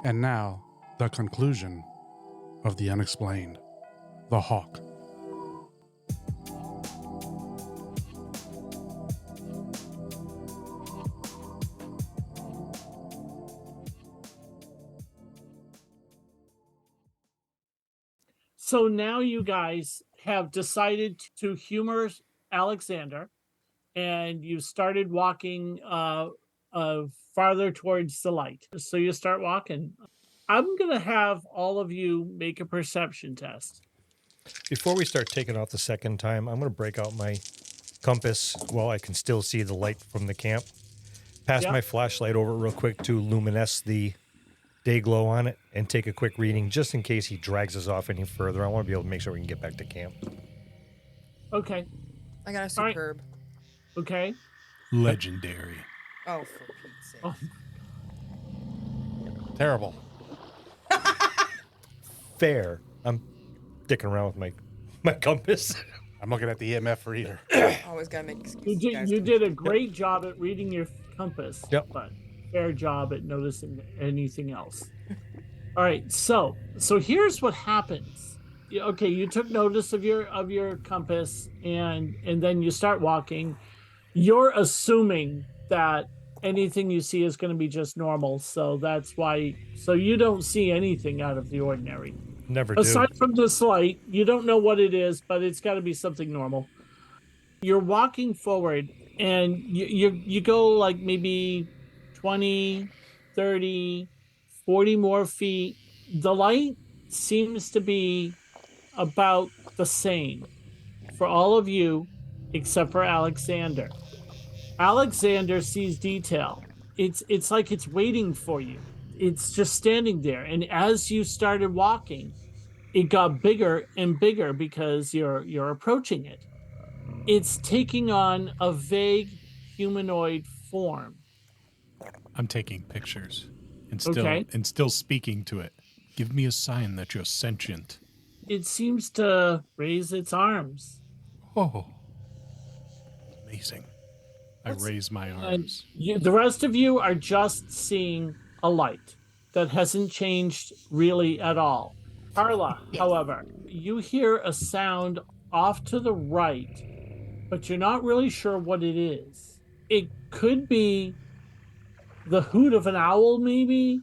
And now, the conclusion of the Unexplained. The Hock. So now you guys have decided to humor Alexander, and you started walking farther towards the light. So you start walking. I'm going to have all of you make a perception test. Before we start taking off the second time, I'm going to break out my compass while I can still see the light from the camp. Pass my flashlight over real quick to luminesce the day glow on it and take a quick reading just in case he drags us off any further. I want to be able to make sure we can get back to camp. Okay. I got a superb. Right. Okay. Legendary. Oh, for Pete's sake. Oh. Terrible. Fair. I'm dicking around with my compass. I'm looking at the EMF reader. Always gotta make excuses. You did a great job at reading your compass. Yep. But fair job at noticing anything else. All right. So here's what happens. Okay, you took notice of your compass, and then you start walking. You're assuming that anything you see is going to be just normal, so that's why. So you don't see anything out of the ordinary. Never do. Aside from this light, you don't know what it is, but it's got to be something normal. You're walking forward, and you go like maybe 20, 30, 40 more feet. The light seems to be about the same for all of you except for Alexander. Alexander sees detail. It's like it's waiting for you. It's just standing there. And as you started walking, it got bigger and bigger because you're approaching it. It's taking on a vague humanoid form. I'm taking pictures and still speaking to it. Give me a sign that you're sentient. It seems to raise its arms. Oh, amazing. I raise my arms. The rest of you are just seeing a light that hasn't changed really at all. Carla, however, you hear a sound off to the right, but you're not really sure what it is. It could be the hoot of an owl, maybe.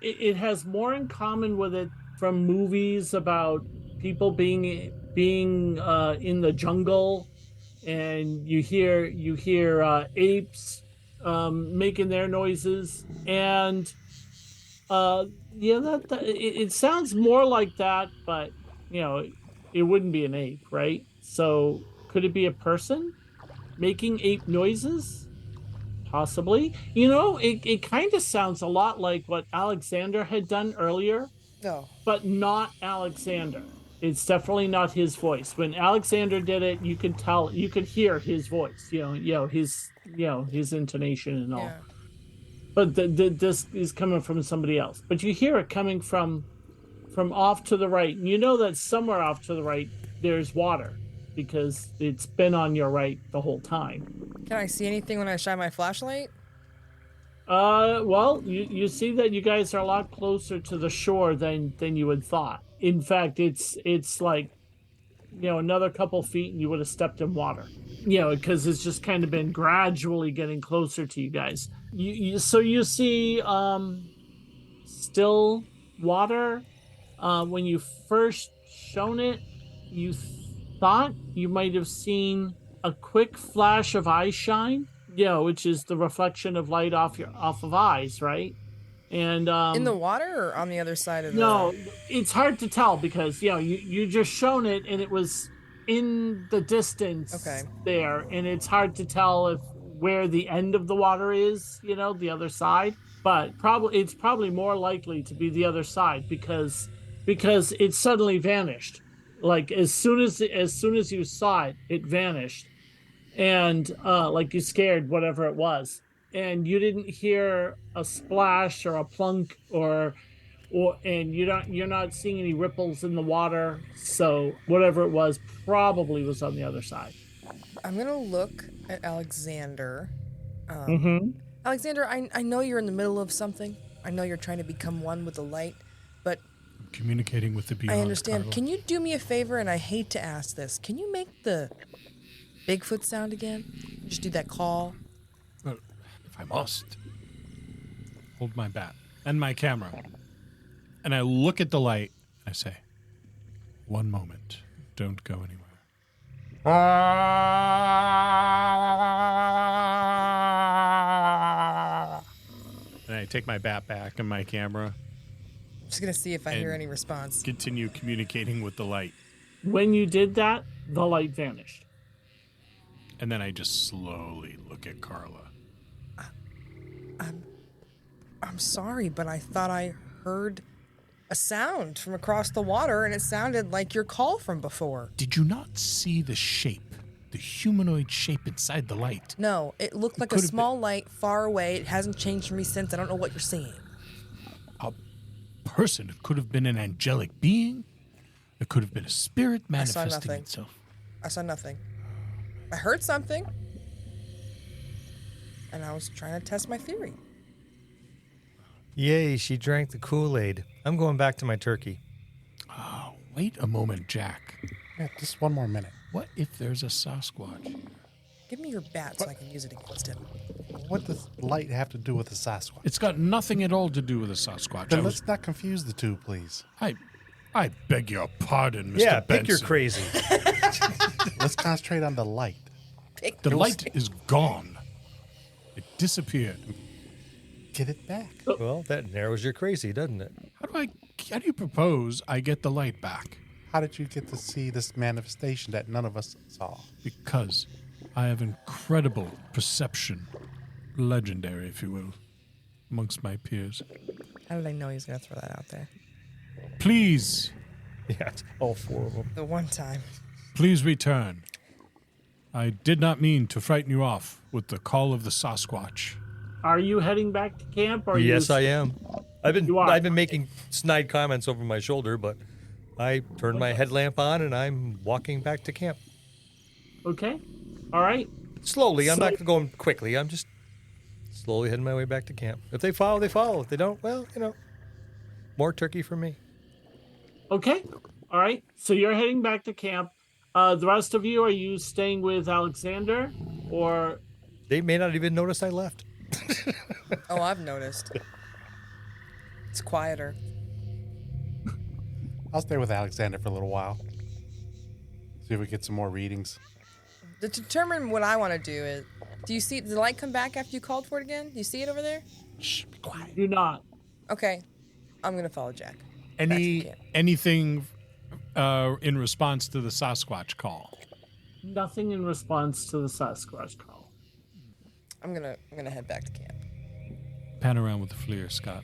It has more in common with it from movies about people being in the jungle, and you hear apes making their noises, and it sounds more like that, but it wouldn't be an ape, right? So could it be a person making ape noises? Possibly. It kind of sounds a lot like what Alexander had done earlier. No. But not Alexander. It's definitely not his voice. When Alexander did it, you could hear his voice, his intonation and all. Yeah. But this is coming from somebody else. But you hear it coming from off to the right. And you know that somewhere off to the right, there's water because it's been on your right the whole time. Can I see anything when I shine my flashlight? Well, you see that you guys are a lot closer to the shore than you had thought. In fact, it's like, another couple feet and you would have stepped in water. Because it's just kind of been gradually getting closer to you guys. So you see still water. When you first shown it, you thought you might have seen a quick flash of eye shine, which is the reflection of light off of eyes, right? And in the water or on the other side of the... No, it's hard to tell because you just shown it and it was in the distance there, and it's hard to tell where the end of the water is, the other side. But it's probably more likely to be the other side because it suddenly vanished. Like as soon as you saw it, it vanished. And like you scared whatever it was, and you didn't hear a splash or a plunk and you're not seeing any ripples in the water. So whatever it was probably was on the other side. I'm gonna look at Alexander. Mm-hmm. Alexander, I know you're in the middle of something. I know you're trying to become one with the light, but I'm communicating with the beyond. I understand. Carla. Can you do me a favor? And I hate to ask this. Can you make the Bigfoot sound again? Just do that call. Well, if I must. Hold my bat and my camera. And I look at the light. I say, one moment. Don't go anywhere. And I take my bat back and my camera. I'm just going to see if I hear any response. Continue communicating with the light. When you did that, the light vanished. And then I just slowly look at Carla. I'm sorry, but I thought I heard a sound from across the water, and it sounded like your call from before. Did you not see the shape, the humanoid shape inside the light? No, it looked like a small light far away. It hasn't changed for me since. I don't know what you're seeing. A person. It could have been an angelic being. It could have been a spirit manifesting itself. I saw nothing. I heard something. And I was trying to test my theory. Yay, she drank the Kool-Aid. I'm going back to my turkey. Oh, wait a moment, Jack. Yeah, just one more minute. What if there's a Sasquatch? Give me your bat so I can use it against him. What does light have to do with the Sasquatch? It's got nothing at all to do with a Sasquatch. Then let's not confuse the two, please. I beg your pardon, Mr. Yeah, Benson. pick your crazy. Let's concentrate on the light. The light is gone. It disappeared. Get it back. Well, that narrows your crazy, doesn't it? How do you propose I get the light back? How did you get to see this manifestation that none of us saw? Because I have incredible perception, legendary, if you will, amongst my peers. How did I know he was going to throw that out there? Please, Yeah, it's all four of them. The one time. please return. I did not mean to frighten you off with the call of the Sasquatch. Are you heading back to camp? Or Yes, I am. You are. I've been making snide comments over my shoulder, but I turned my headlamp on and I'm walking back to camp. Okay. All right. Slowly. I'm So- not going quickly. I'm just slowly heading my way back to camp. If they follow, they follow. If they don't, well, more turkey for me. Okay. All right. So you're heading back to camp. The rest of you, are you staying with Alexander or? They may not even notice I left. Oh, I've noticed. It's quieter. I'll stay with Alexander for a little while. See if we get some more readings. To determine what I want to do is, did the light come back after you called for it again? Do you see it over there? Shh, be quiet. Do not. Okay. I'm going to follow Jack. Back to the camp. Anything in response to the Sasquatch call? Nothing in response to the Sasquatch call. I'm gonna head back to camp. Pan around with the FLIR, Scott.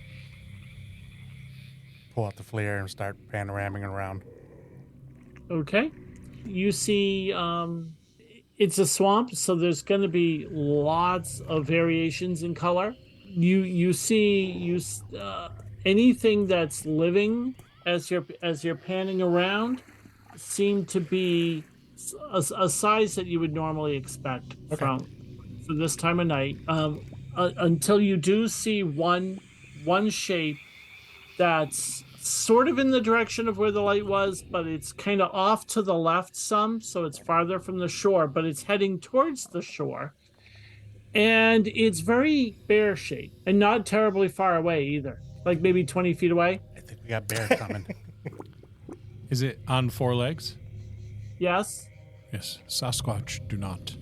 Pull out the flare and start panoraming around. Okay. You see, it's a swamp, so there's going to be lots of variations in color. You see anything that's living as you're panning around seem to be a size that you would normally expect for this time of night. Until you do see one shape that's sort of in the direction of where the light was, but it's kind of off to the left some, so it's farther from the shore, but it's heading towards the shore. And it's very bear-shaped and not terribly far away either, like maybe 20 feet away. I think we got bear coming. Is it on four legs? Yes. Yes. Sasquatch do not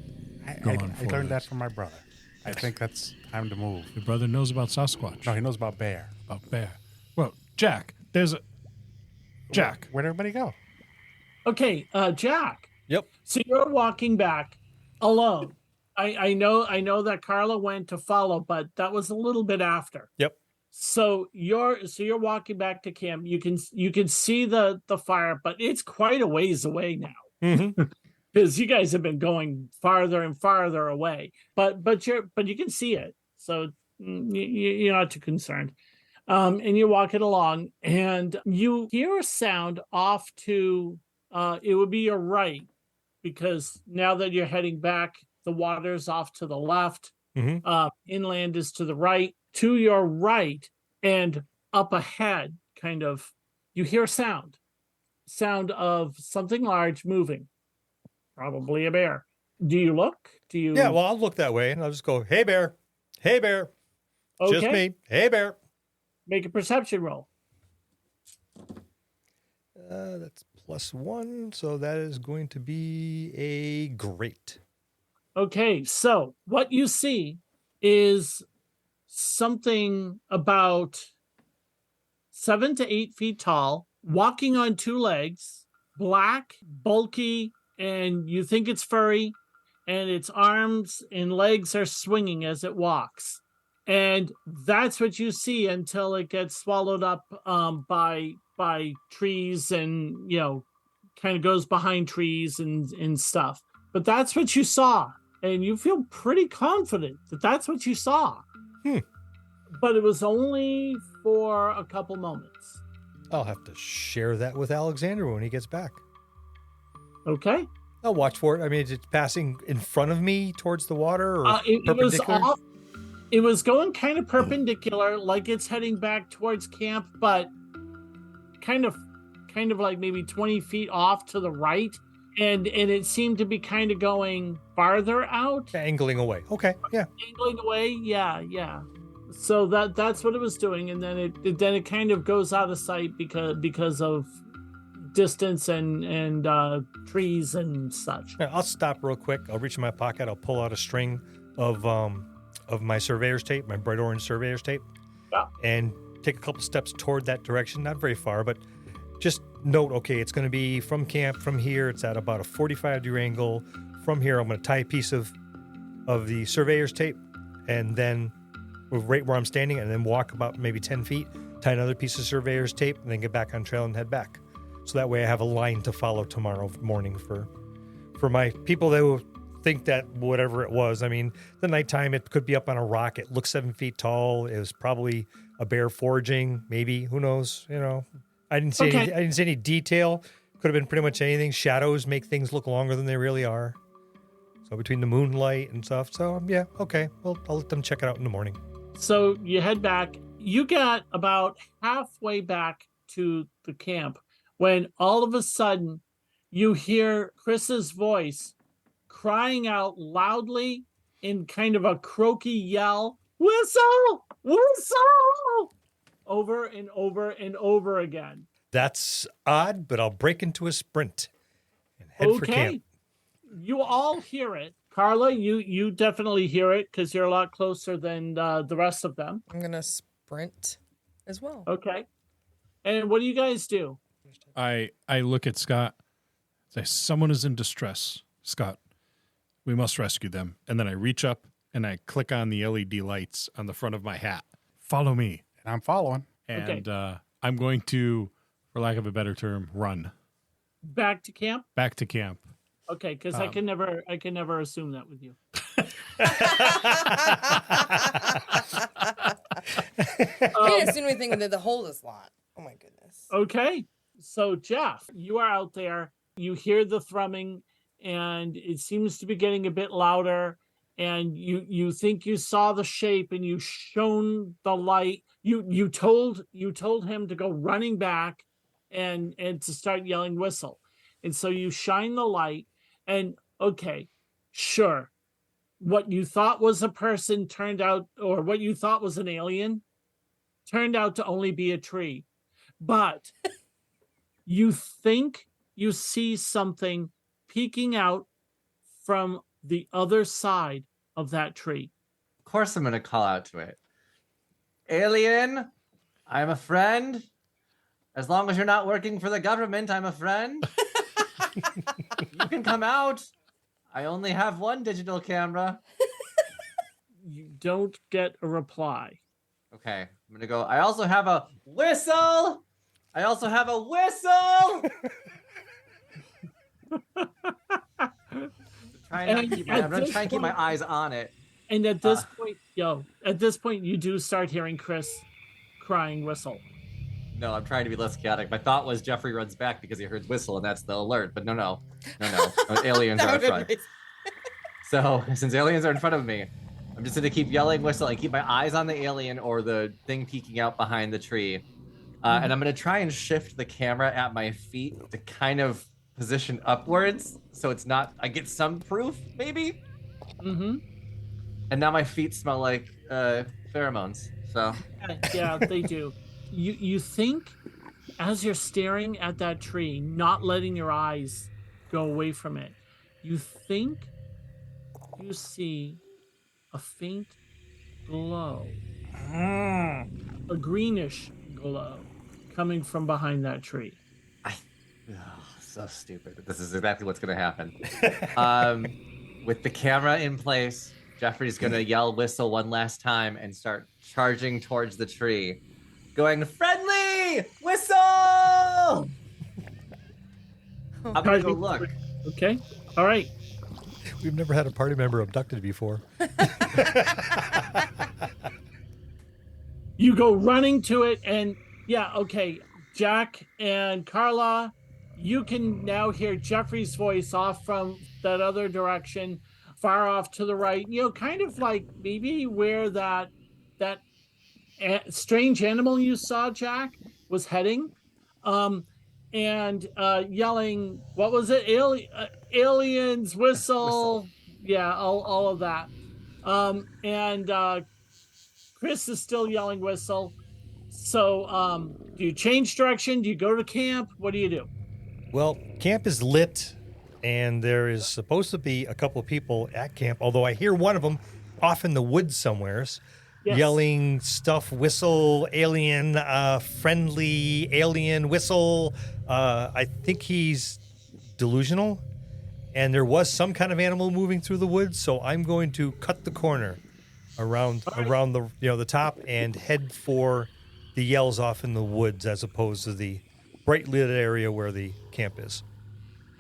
I go on four learned that legs. from my brother. I think that's time to move. Your brother knows about Sasquatch. No, he knows about bear. About bear. Well, Jack, there's a... Jack. Where'd everybody go? Okay, Jack. Yep. So you're walking back alone. I know that Carla went to follow, but that was a little bit after. Yep. So you're walking back to camp. You can see the fire, but it's quite a ways away now. Mm-hmm. Because you guys have been going farther and farther away, but you can see it, so you're not too concerned. And you're walking along, and you hear a sound off to it would be your right, because now that you're heading back, the water's off to the left. Mm-hmm. Inland is to the right. To your right, And up ahead, kind of, you hear sound of something large moving, probably a bear. Do you look? Do you? Yeah, well, I'll look that way and I'll just go, hey, bear. Hey, bear. Okay. Just me. Hey, bear. Make a perception roll. That's +1, so that is going to be a great. Okay, so what you see is something about 7 to 8 feet tall, walking on 2 legs, black, bulky, and you think it's furry, and its arms and legs are swinging as it walks. And that's what you see until it gets swallowed up by trees and, kind of goes behind trees and stuff. But that's what you saw. And you feel pretty confident that that's what you saw. But it was only for a couple moments. I'll have to share that with Alexander when he gets back. Okay. I'll watch for it. I mean, is it passing in front of me towards the water or perpendicular? It was going kind of perpendicular, like it's heading back towards camp, but kind of like maybe 20 feet off to the right. And it seemed to be kind of going farther out. Angling away. Okay, yeah. Angling away, yeah. So that's what it was doing, and then it kind of goes out of sight because of distance and trees and such. Yeah, I'll stop real quick. I'll reach in my pocket. I'll pull out a string of my surveyor's tape, my bright orange surveyor's tape, and take a couple steps toward that direction. Not very far, but just note, okay, it's going to be from camp, from here. It's at about a 45-degree angle. From here, I'm going to tie a piece of the surveyor's tape, and then right where I'm standing, and then walk about maybe 10 feet, tie another piece of surveyor's tape, and then get back on trail and head back. So that way I have a line to follow tomorrow morning for my people that will think that whatever it was. I mean, the nighttime, it could be up on a rock. It looks 7 feet tall. It was probably a bear foraging, maybe. Who knows? I didn't see I didn't see any detail. Could have been pretty much anything. Shadows make things look longer than they really are. So between the moonlight and stuff. So yeah, okay. Well, I'll let them check it out in the morning. So you head back. You got about halfway back to the camp when all of a sudden you hear Kris's voice crying out loudly in kind of a croaky yell, "Whistle! Whistle!" over and over and over again. That's odd, but I'll break into a sprint and head for camp. You all hear it. Carla, you definitely hear it because you're a lot closer than the rest of them. I'm going to sprint as well. Okay. And what do you guys do? I look at Scott, say, someone is in distress. Scott, we must rescue them. And then I reach up and I click on the LED lights on the front of my hat. Follow me. And I'm following. And I'm going to, for lack of a better term, run. Back to camp? Back to camp. Okay, because I can never assume that with you. Can't assume anything with the hold this lot. Oh my goodness. Okay, so Jeff, you are out there. You hear the thrumming, and it seems to be getting a bit louder. And you think you saw the shape, and you shone the light. You told him to go running back, and to start yelling whistle. And so you shine the light. And okay, sure. What you thought was a person turned out, or what you thought was an alien, turned out to only be a tree. But you think you see something peeking out from the other side of that tree. Of course I'm going to call out to it. Alien, I'm a friend. As long as you're not working for the government, I'm a friend. You can come out. I only have one digital camera. You don't get a reply. Okay, I'm going to go. I also have a whistle. I'm going to try and keep my eyes on it. And at this point, you do start hearing Kris crying whistle. No, I'm trying to be less chaotic. My thought was Jeffrey runs back because he heard whistle, and that's the alert. But no. Aliens are in front. So since aliens are in front of me, I'm just gonna keep yelling, whistle, and keep my eyes on the alien or the thing peeking out behind the tree. And I'm gonna try and shift the camera at my feet to kind of position upwards, so it's not. I get some proof, maybe. Mm-hmm. And now my feet smell like pheromones. So Yeah, they do. You think, as you're staring at that tree, not letting your eyes go away from it, you think you see a faint glow, a greenish glow coming from behind that tree. So stupid. This is exactly what's gonna happen. With the camera in place, Jeffrey's gonna yell, whistle one last time, and start charging towards the tree, going, friendly, whistle! I'm gonna go look. Okay. All right. We've never had a party member abducted before. You go running to it, and yeah, okay. Jack and Carla, you can now hear Jeffrey's voice off from that other direction, far off to the right. You know, kind of like maybe where that strange animal you saw, Jack, was heading, and yelling, what was it? Aliens, whistle. Yeah, all of that. And Kris is still yelling, whistle. So do you change direction? Do you go to camp? What do you do? Well, camp is lit, and there is supposed to be a couple of people at camp, although I hear one of them off in the woods somewheres. Yes. Yelling stuff, whistle, alien, friendly, alien, whistle. I think he's delusional, and there was some kind of animal moving through the woods, so I'm going to cut the corner around the the top and head for the yells off in the woods as opposed to the bright lit area where the camp is.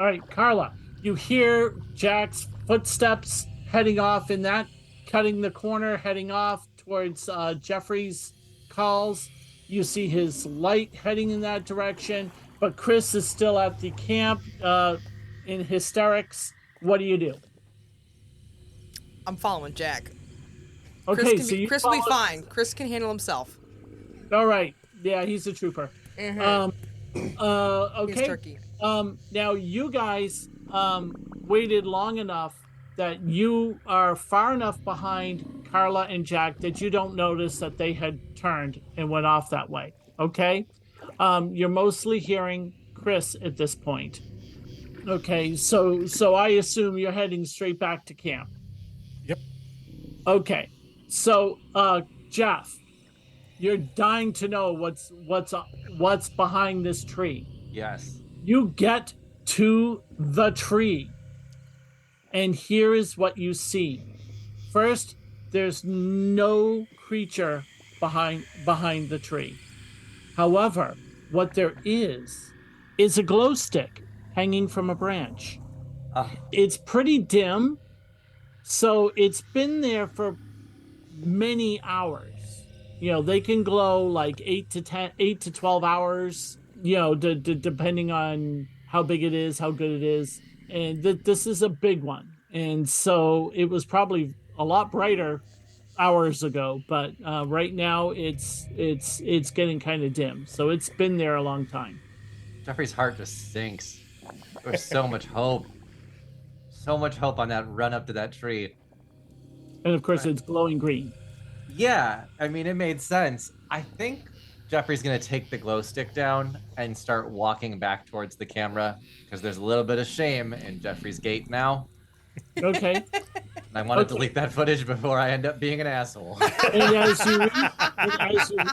All right, Carla, you hear Jack's footsteps heading off in that, cutting the corner, heading off towards Jeffrey's calls. You see his light heading in that direction, but Kris is still at the camp in hysterics. What do you do? I'm following Jack. Okay, Kris will be fine. Kris can handle himself. All right. Yeah, he's a trooper. Mm-hmm. Okay. He's turkey. Now you guys waited long enough that you are far enough behind Carla and Jack that you don't notice that they had turned and went off that way. Okay. You're mostly hearing Kris at this point. Okay. So I assume you're heading straight back to camp. Yep. Okay. So, Jeff, you're dying to know what's behind this tree. Yes. You get to the tree, and here is what you see. First, there's no creature behind the tree. However, what there is a glow stick hanging from a branch. It's pretty dim, so it's been there for many hours. You know, they can glow like 8 to 12 hours, you know, depending on how big it is, how good it is. And this is a big one. And so it was probably a lot brighter hours ago, but right now it's getting kind of dim. So it's been there a long time. Jeffrey's heart just sinks. There's so much hope. So much hope on that run up to that tree. And of course, it's glowing green. Yeah, I mean, it made sense. I think Jeffrey's going to take the glow stick down and start walking back towards the camera because there's a little bit of shame in Jeffrey's gait now. Okay. And I want to delete that footage before I end up being an asshole. And as you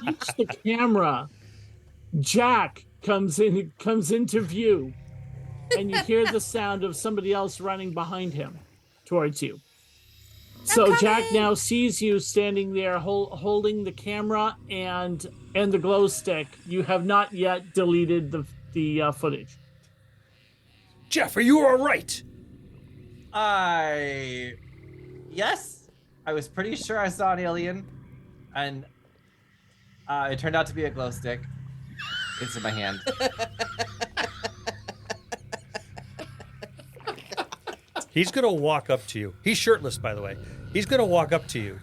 reach the camera, Jack comes into view, and you hear the sound of somebody else running behind him towards you. So Jack now sees you standing there holding the camera and the glow stick. You have not yet deleted the footage. Jeff, are you all right? Yes, I was pretty sure I saw an alien, and it turned out to be a glow stick. It's in my hand. He's going to walk up to you. He's shirtless, by the way. He's going to walk up to you,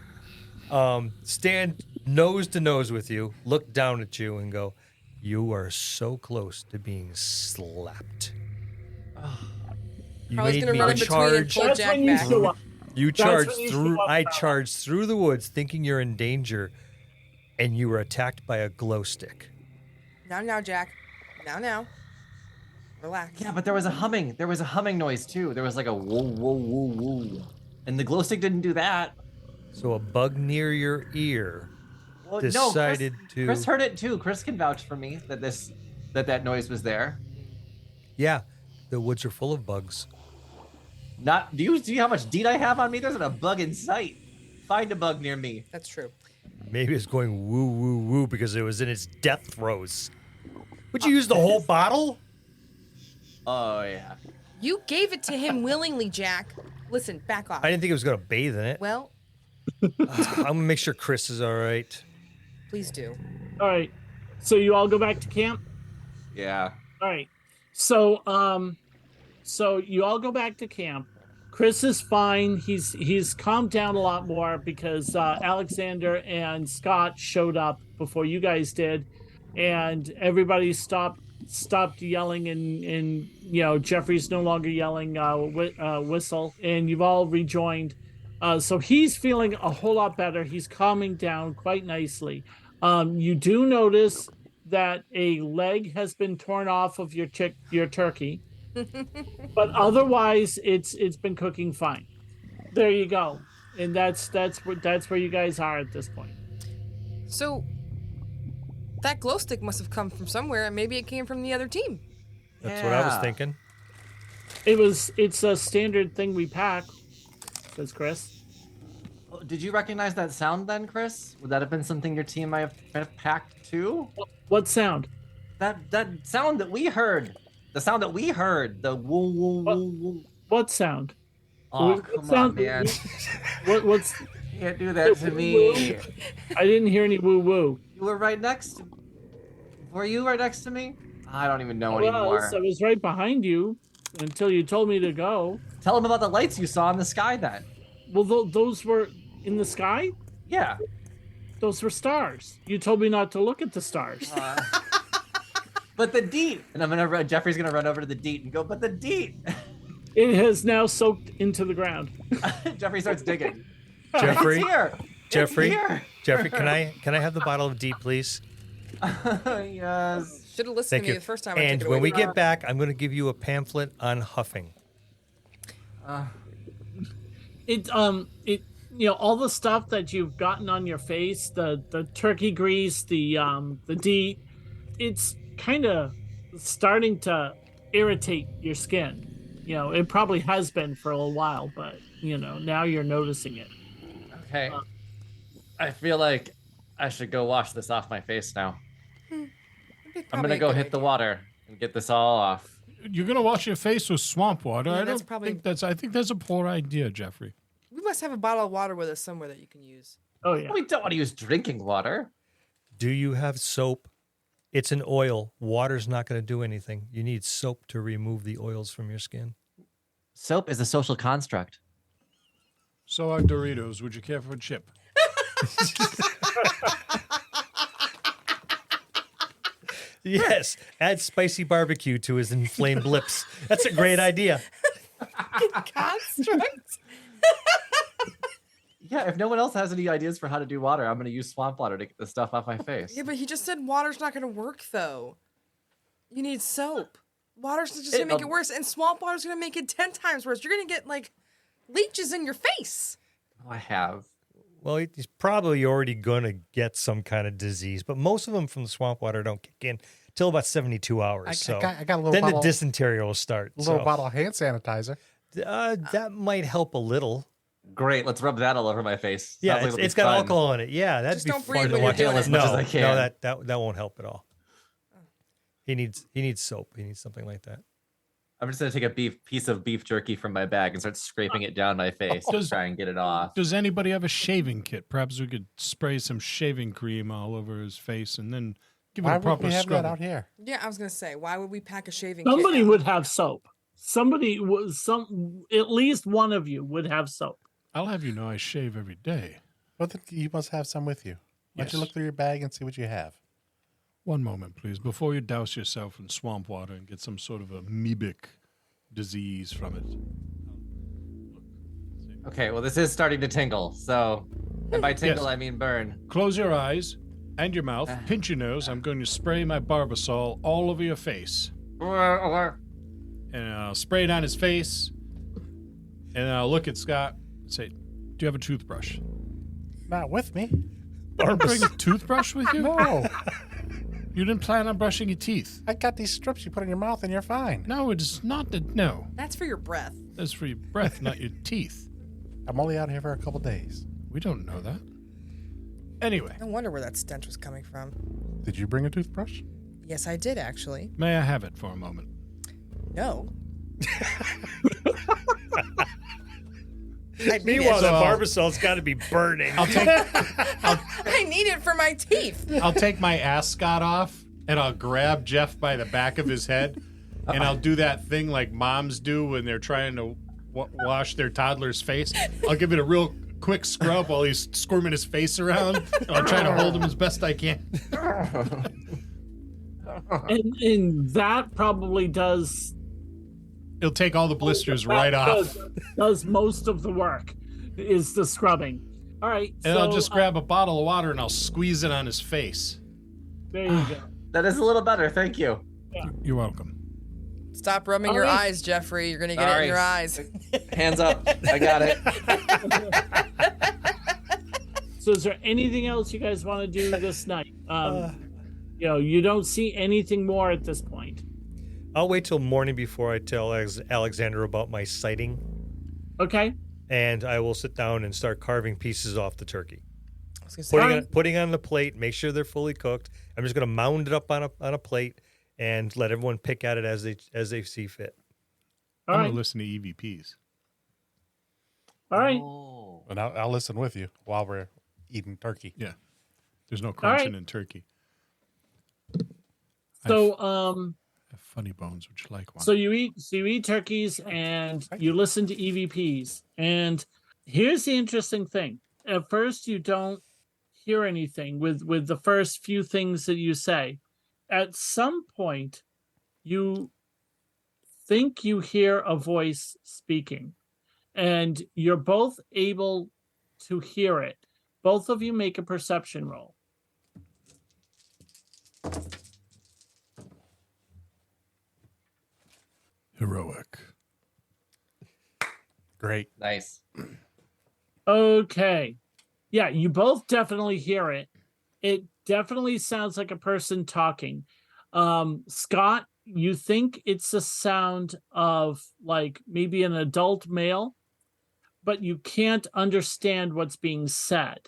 stand nose to nose with you, look down at you, and go, "You are so close to being slapped." You Carly's made gonna me run in between and charge. pull That's Jack when you back. show up. You That's charged when you through. show up, I pal. charged through the woods, thinking you're in danger, and you were attacked by a glow stick. Now, Jack. Now. Relax. Yeah, but there was a humming. There was a humming noise too. There was like a woo woo woo woo, and the glow stick didn't do that. So a bug near your ear Well, decided to. Chris heard it too. Chris can vouch for me that that noise was there. Yeah, the woods are full of bugs. Not. Do you see how much DEET I have on me? There's not a bug in sight. Find a bug near me. That's true. Maybe it's going woo woo woo because it was in its death throes. Would you use the whole bottle? Oh yeah. You gave it to him willingly, Jack. Listen, back off. I didn't think it was going to bathe in it. Well, I'm going to make sure Chris is all right. please do. All right. So you all go back to camp? Yeah. All right. So so you all go back to camp. Chris is fine. He's calmed down a lot more because Alexander and Scott showed up before you guys did, and everybody stopped yelling, and Jeffrey's no longer yelling whistle, and you've all rejoined. So he's feeling a whole lot better. He's calming down quite nicely. You do notice that a leg has been torn off of your turkey, but otherwise it's been cooking fine. There you go, and that's where you guys are at this point. So, that glow stick must have come from somewhere, and maybe it came from the other team. That's what I was Yeah. thinking. It's a standard thing we pack, says Chris. Well, did you recognize that sound then, Chris? Would that have been something your team might have packed too? What sound? That sound that we heard. The sound that we heard. The woo woo woo woo. What sound? Oh, What come on, sound- man. What's? You can't do that to me. I didn't hear any woo woo. You were right next to... Were you right next to me? I don't even know anymore. I was right behind you until you told me to go. Tell him about the lights you saw in the sky then. Well, those were in the sky. Yeah. Those were stars. You told me not to look at the stars. But the DEET. And Jeffrey's gonna run over to the DEET and go, but the DEET. It has now soaked into the ground. Jeffrey starts digging. Jeffrey, It's here. Jeffrey, It's here. Jeffrey, can I have the bottle of DEET, please? Yes. Should have listened Thank to me you. the first time. I And took it when away we from you. get back, I'm going to give you a pamphlet on huffing. All the stuff that you've gotten on your face, the turkey grease, the DEET, it's kind of starting to irritate your skin. It probably has been for a little while, but now you're noticing it. Okay. I feel like I should go wash this off my face now. It'd be I'm probably gonna a go good hit the idea. water and get this all off. You're gonna wash your face with swamp water. Yeah, I that's don't probably- think that's. I think that's a poor idea, Jeffrey. We must have a bottle of water with us somewhere that you can use. Oh yeah. We don't want to use drinking water. Do you have soap? It's an oil. Water's not going to do anything. You need soap to remove the oils from your skin. Soap is a social construct. So are Doritos. Would you care for a chip? Yes, add spicy barbecue to his inflamed lips. That's a great idea. Construct. Yeah, if no one else has any ideas for how to do water, I'm gonna use swamp water to get the stuff off my face. Yeah, but he just said water's not going to work though. You need soap. Water's just going to make it worse, and swamp water's going to make it 10 times worse. You're going to get like leeches in your face. Oh, I have. Well, he's probably already going to get some kind of disease, but most of them from the swamp water don't kick in till about 72 hours. I got a little then bottle, the dysentery will start. little so, bottle of hand sanitizer. that might help a little. Great, let's rub that all over my face. Yeah, Sounds like it'll it's be got fun. alcohol in it. Yeah, that'd Just be don't fun breathe to when you're watch. doing as it. much as No, I can. no, that won't help at all. He needs soap. He needs something like that. I'm just gonna take a piece of beef jerky from my bag and start scraping it down my face to Does- try and get it off. Does anybody have a shaving kit? Perhaps we could spray some shaving cream all over his face and then give it Why a would proper we have scrub. that out here? Yeah, I was going to say, why would we pack a shaving Somebody kit? would have soap. At least one of you would have soap. I'll have you know I shave every day. Well, then you must have some with you. Why don't you Yes. look through your bag and see what you have? One moment, please, before you douse yourself in swamp water and get some sort of amoebic disease from it. Okay, well, this is starting to tingle. So, and by tingle, Yes. I mean burn. Close your eyes and your mouth. Pinch your nose. I'm going to spray my Barbasol all over your face. And I'll spray it on his face. And then I'll look at Scott and say, do you have a toothbrush? Not with me. You bring a toothbrush with you? No. You didn't plan on brushing your teeth. I got these strips you put in your mouth and you're fine. No, it is not. No, That's for your breath. that's for your breath, not your teeth. I'm only out here for a couple days. We don't know that. Anyway, No wonder where that stench was coming from. Did you bring a toothbrush? Yes, I did actually. may I have it for a moment? No. I need Meanwhile, it. that Barbasol's got to be burning. I need it for my teeth. I'll take my ascot off and I'll grab Jeff by the back of his head and I'll do that thing like moms do when they're trying to wash their toddler's face. I'll give it a real quick scrub while he's squirming his face around. And I'll try to hold him as best I can. And that probably does It'll take all the blisters right off. Does most of the work is the scrubbing. All right. And so, I'll just grab a bottle of water and I'll squeeze it on his face. there you go. That is a little better. Thank you. You're welcome. Stop rubbing your eyes, Jeffrey. You're gonna get it in your eyes. Hands up. I got it. So is there anything else you guys want to do this night? You don't see anything more at this point. I'll wait till morning before I tell Alexander about my sighting, Okay. and I will sit down and start carving pieces off the turkey. I was gonna say, Putting on the plate, make sure they're fully cooked. I'm just going to mound it up on a plate and let everyone pick at it as they see fit. All I'm right. going to listen to EVPs. All right. Oh. And I'll listen with you while we're eating turkey. Yeah. There's no crunching right. in turkey. So I have funny bones. Would you like one? So you eat turkeys and you listen to EVPs. And here's the interesting thing. At first you don't hear anything with the first few things that you say. At some point you think you hear a voice speaking and you're both able to hear it. Both of you make a perception roll. Heroic. Great. Nice. Okay. Yeah, you both definitely hear it. It definitely sounds like a person talking. Scott, you think it's a sound of like maybe an adult male, but you can't understand what's being said.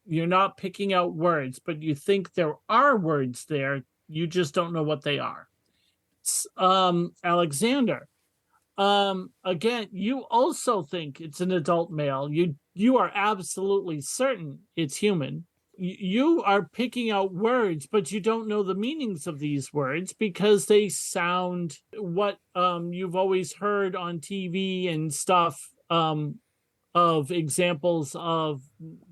You're not picking out words, but you think there are words there. You just don't know what they are. Alexander, again, you also think it's an adult male. You are absolutely certain it's human. You are picking out words, but you don't know the meanings of these words because they sound what you've always heard on TV and stuff of examples of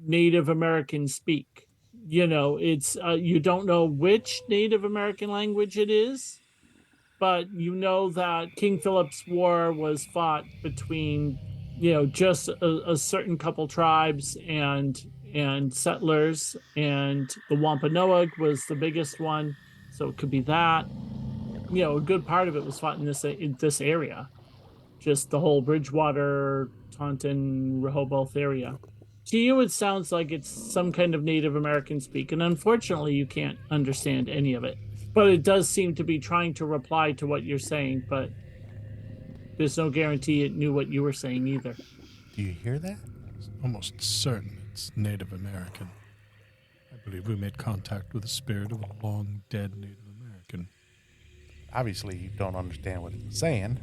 Native American speak. It's you don't know which Native American language it is, but you know that King Philip's War was fought between, just a certain couple tribes and settlers, and the Wampanoag was the biggest one, so it could be that. A good part of it was fought in this area, just the whole Bridgewater, Taunton, Rehoboth area. To you, it sounds like it's some kind of Native American speak, and unfortunately, you can't understand any of it. But it does seem to be trying to reply to what you're saying, but there's no guarantee it knew what you were saying either. Do you hear that? Almost certain it's Native American. I believe we made contact with the spirit of a long dead Native American. Obviously, you don't understand what it's saying.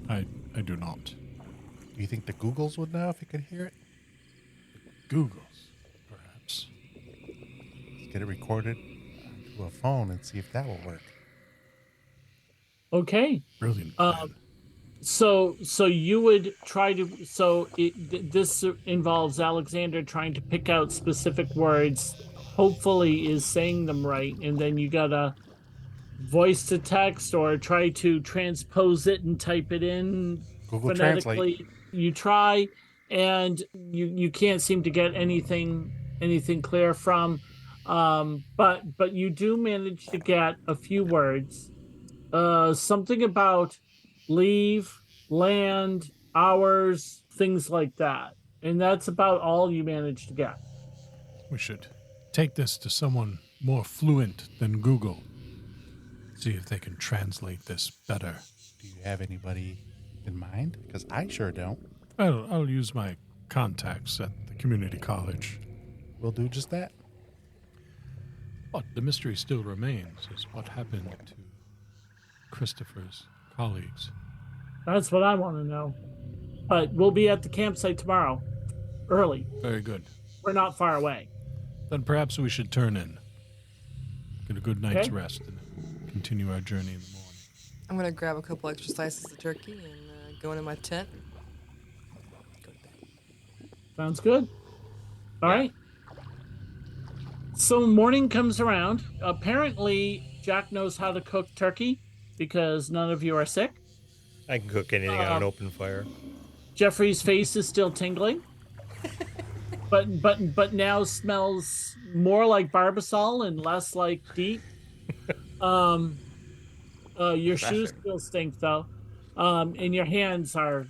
I do not. Do you think the Googles would know if you could hear it? Googles, perhaps. Let's get it recorded to a phone and see if that will work. Okay. Brilliant plan. So you would try to. This involves Alexander trying to pick out specific words. Hopefully, is saying them right, and then you gotta voice to text or try to transpose it and type it in Google phonetically. Translate. You try, and you can't seem to get anything clear from. But you do manage to get a few words. Something about leave, land, hours, things like that. And that's about all you manage to get. We should take this to someone more fluent than Google. See if they can translate this better. Do you have anybody in mind? Because I sure don't. I'll use my contacts at the community college. We'll do just that. But the mystery still remains is what happened to Christopher's colleagues. That's what I want to know. But we'll be at the campsite tomorrow, early. Very good. We're not far away. Then perhaps we should turn in, get a good night's Okay. rest, and continue our journey in the morning. I'm gonna grab a couple extra slices of turkey and go into my tent. Go to bed. Sounds good. All right. So morning comes around. Apparently, Jack knows how to cook turkey because none of you are sick. I can cook anything on an open fire. Jeffrey's face is still tingling, but now smells more like Barbasol and less like DEET. Your shoes still stink though, and your hands are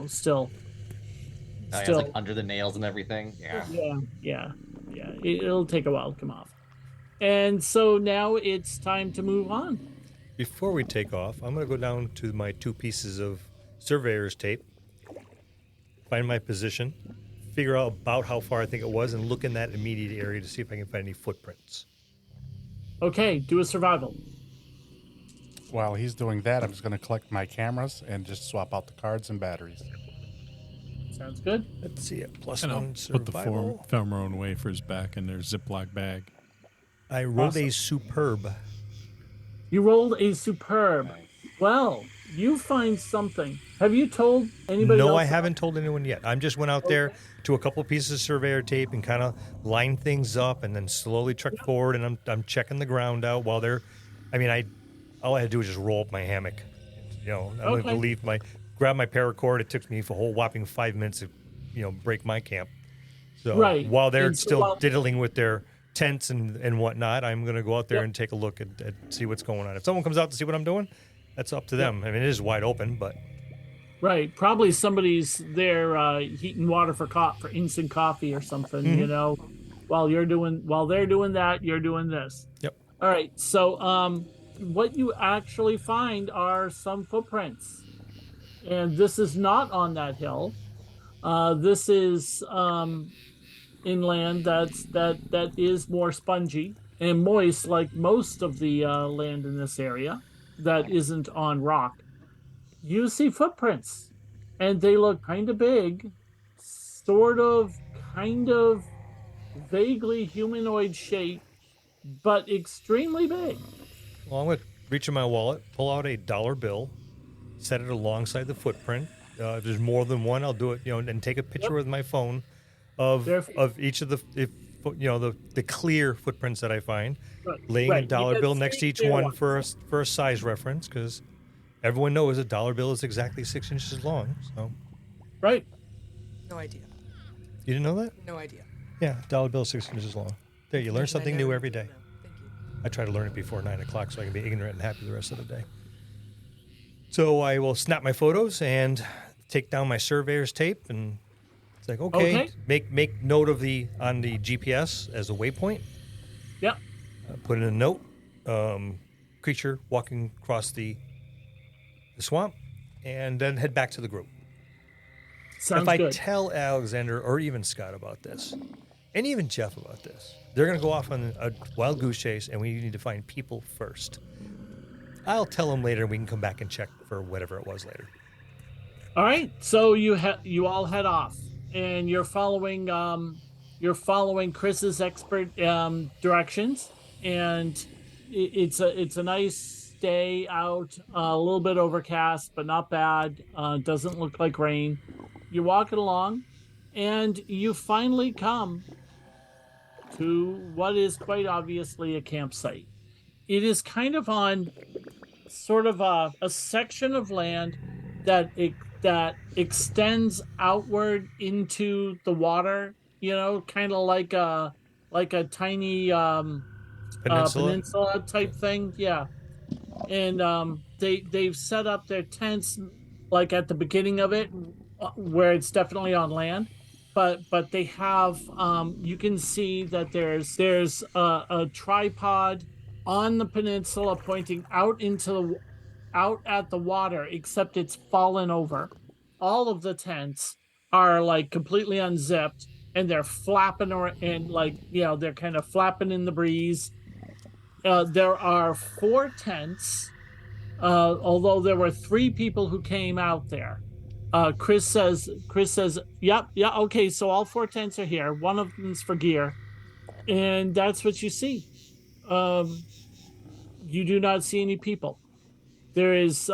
still. Oh, yeah, it's like under the nails and everything. Yeah. It'll take a while to come off, and so now it's time to move on. Before we take off, I'm going to go down to my 2 pieces of surveyor's tape, find my position, figure out about how far I think it was, and look in that immediate area to see if I can find any footprints. Okay, do a survival. While he's doing that, I'm just going to collect my cameras and just swap out the cards and batteries. Sounds good. Let's see it. Plus And I'll 1 put the survival. pheromone wafers back in their Ziploc bag. I rolled Awesome. a superb. You rolled a superb. Well, you find something. Have you told anybody else? No, I haven't told anyone yet. I just went out there to a couple pieces of surveyor tape and kind of lined things up and then slowly trekked forward, and I'm checking the ground out while they're... all I had to do was just roll up my hammock. I'm going to grab my paracord. It took me for a whole whopping 5 minutes to, break my camp. So Right. while they're And so still while- diddling with their tents and whatnot, I'm going to go out there and take a look at see what's going on. If someone comes out to see what I'm doing, that's up to them. I mean, it is wide open, but... Right. Probably somebody's there heating water for instant coffee or something, while they're doing that, you're doing this. Yep. All right. So what you actually find are some footprints. And this is not on that hill. This is inland that is more spongy and moist, like most of the land in this area that isn't on rock. You see footprints, and they look kind of big, kind of vaguely humanoid shape, but extremely big. Well, I'm going to reach in my wallet, pull out a $1 bill, set it alongside the footprint. If there's more than one, I'll do it, and take a picture with my phone of each of the clear footprints that I find, laying a $1 bill next to each one for a size reference, because everyone knows a $1 bill is exactly 6 inches long. So, right? No idea. You didn't know that? No idea. Yeah, $1 bill is 6 inches long. There, you learn something new every day. Thank you. I try to learn it before 9 o'clock so I can be ignorant and happy the rest of the day. So I will snap my photos and take down my surveyor's tape, and it's like, okay. Make note on the GPS as a waypoint. Yep. Put in a note, creature walking across the swamp, and then head back to the group. Sounds if I good. tell Alexander or even Scott about this, and even Jeff about this, they're going to go off on a wild goose chase, and we need to find people first. I'll tell them later, and we can come back and check for whatever it was later. All right, so you all head off, and you're following Chris's expert directions, and it's a nice day out, a little bit overcast, but not bad. Doesn't look like rain. You're walking along, and you finally come to what is quite obviously a campsite. It is kind of on sort of a section of land that extends outward into the water, kind of like a tiny peninsula type thing. Yeah. And they've set up their tents like at the beginning of it, where it's definitely on land, but they have you can see that there's a tripod on the peninsula pointing out at the water, except it's fallen over. All of the tents are like completely unzipped, and they're flapping, and they're kind of flapping in the breeze. There are 4 tents, although there were 3 people who came out there. Kris says, yep, yeah, okay, so all 4 tents are here. One of them's for gear. And that's what you see. You do not see any people. There is,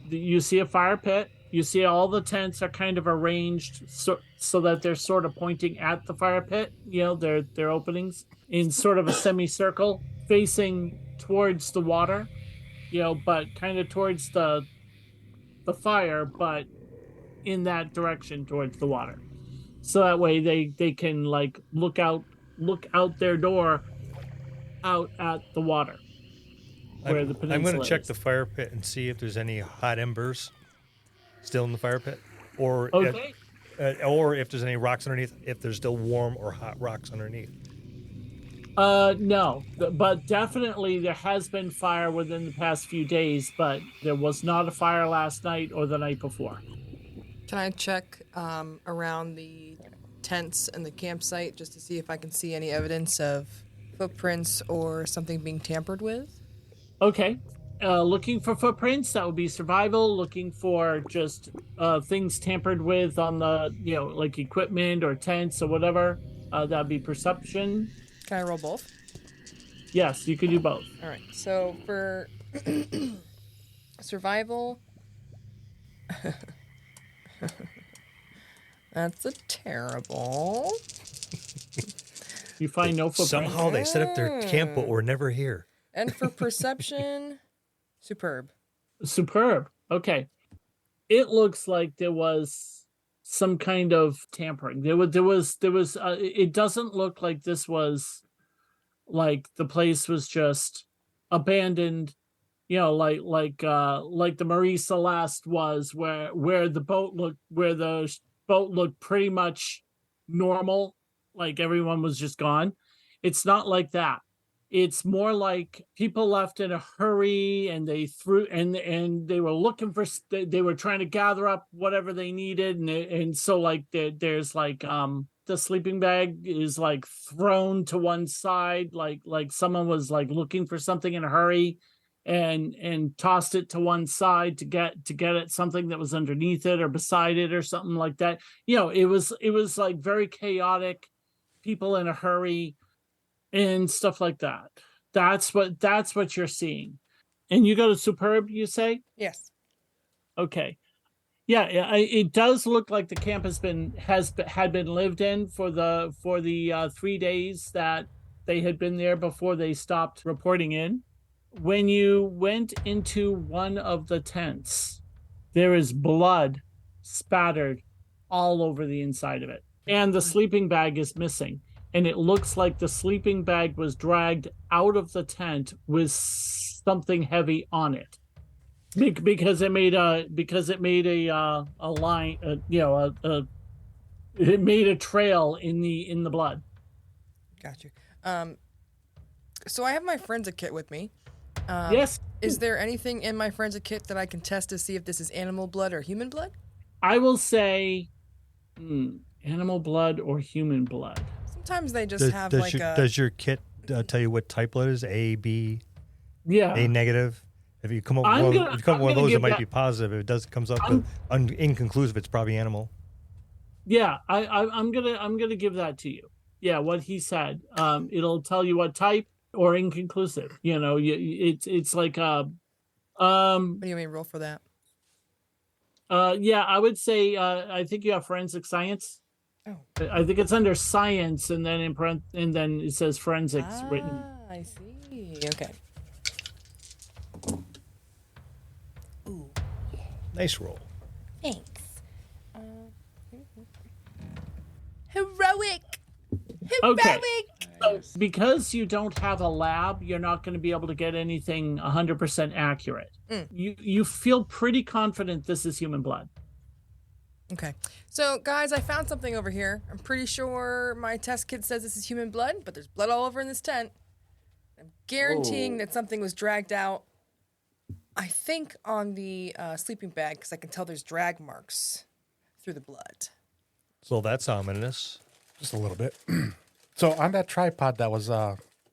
you see a fire pit. You see all the tents are kind of arranged so that they're sort of pointing at the fire pit. Their openings in sort of a semicircle facing towards the water, but kind of towards the fire, but in that direction towards the water. So that way they can like look out their door out at the water. Where the peninsula I'm going to check is. the fire pit and see if there's any hot embers still in the fire pit, or Okay. or if there's any rocks underneath, if there's still warm or hot rocks underneath. No, but definitely there has been fire within the past few days, but there was not a fire last night or the night before. Can I check around the tents and the campsite just to see if I can see any evidence of footprints or something being tampered with? Okay. Looking for footprints, that would be survival. Looking for just things tampered with on the, like equipment or tents or whatever, that would be perception. Can I roll both? Yes, you could do both. All right. So for survival, that's a terrible. You find no footprints. Somehow they set up their camp, but we're never here. And for perception, superb. Superb. Okay. It looks like there was some kind of tampering. There was it doesn't look like this was like the place was just abandoned, like the Marie Celeste was, where the boat looked pretty much normal, like everyone was just gone. It's not like that. It's more like people left in a hurry, and they threw and they were looking for. They were trying to gather up whatever they needed, and so like there's like the sleeping bag is like thrown to one side, like someone was like looking for something in a hurry, and tossed it to one side to get at something that was underneath it or beside it or something like that. It was like very chaotic, people in a hurry and stuff like that. That's what you're seeing. And you go to superb, you say? Yes. Okay. Yeah, it does look like the camp had been lived in for the 3 days that they had been there before they stopped reporting in. When you went into one of the tents, there is blood spattered all over the inside of it, and the sleeping bag is missing. And it looks like the sleeping bag was dragged out of the tent with something heavy on it, because it made a line, it made a trail in the blood. Got you. So I have my forensic kit with me. Yes. Is there anything in my forensic kit that I can test to see if this is animal blood or human blood? I will say, animal blood or human blood. Sometimes they just have like a... Does your kit tell you what type blood is? A, B, yeah, A negative? If you come up with one of those, it might be positive. If it comes up with inconclusive, it's probably animal. Yeah, I'm gonna give that to you. Yeah, what he said. It'll tell you what type or inconclusive. It's like What do you mean roll for that? Yeah, I would say I think you have forensic science. Oh. I think it's under science, and then and then it says forensics written. I see. Okay. Ooh, Nice roll. thanks. Heroic. Okay. So because you don't have a lab, you're not going to be able to get anything 100% accurate. You feel pretty confident this is human blood. Okay. So, guys, I found something over here. I'm pretty sure my test kit says this is human blood, but there's blood all over in this tent. I'm guaranteeing that something was dragged out, I think, on the sleeping bag, because I can tell there's drag marks through the blood. So that's ominous. Just a little bit. So on that tripod that was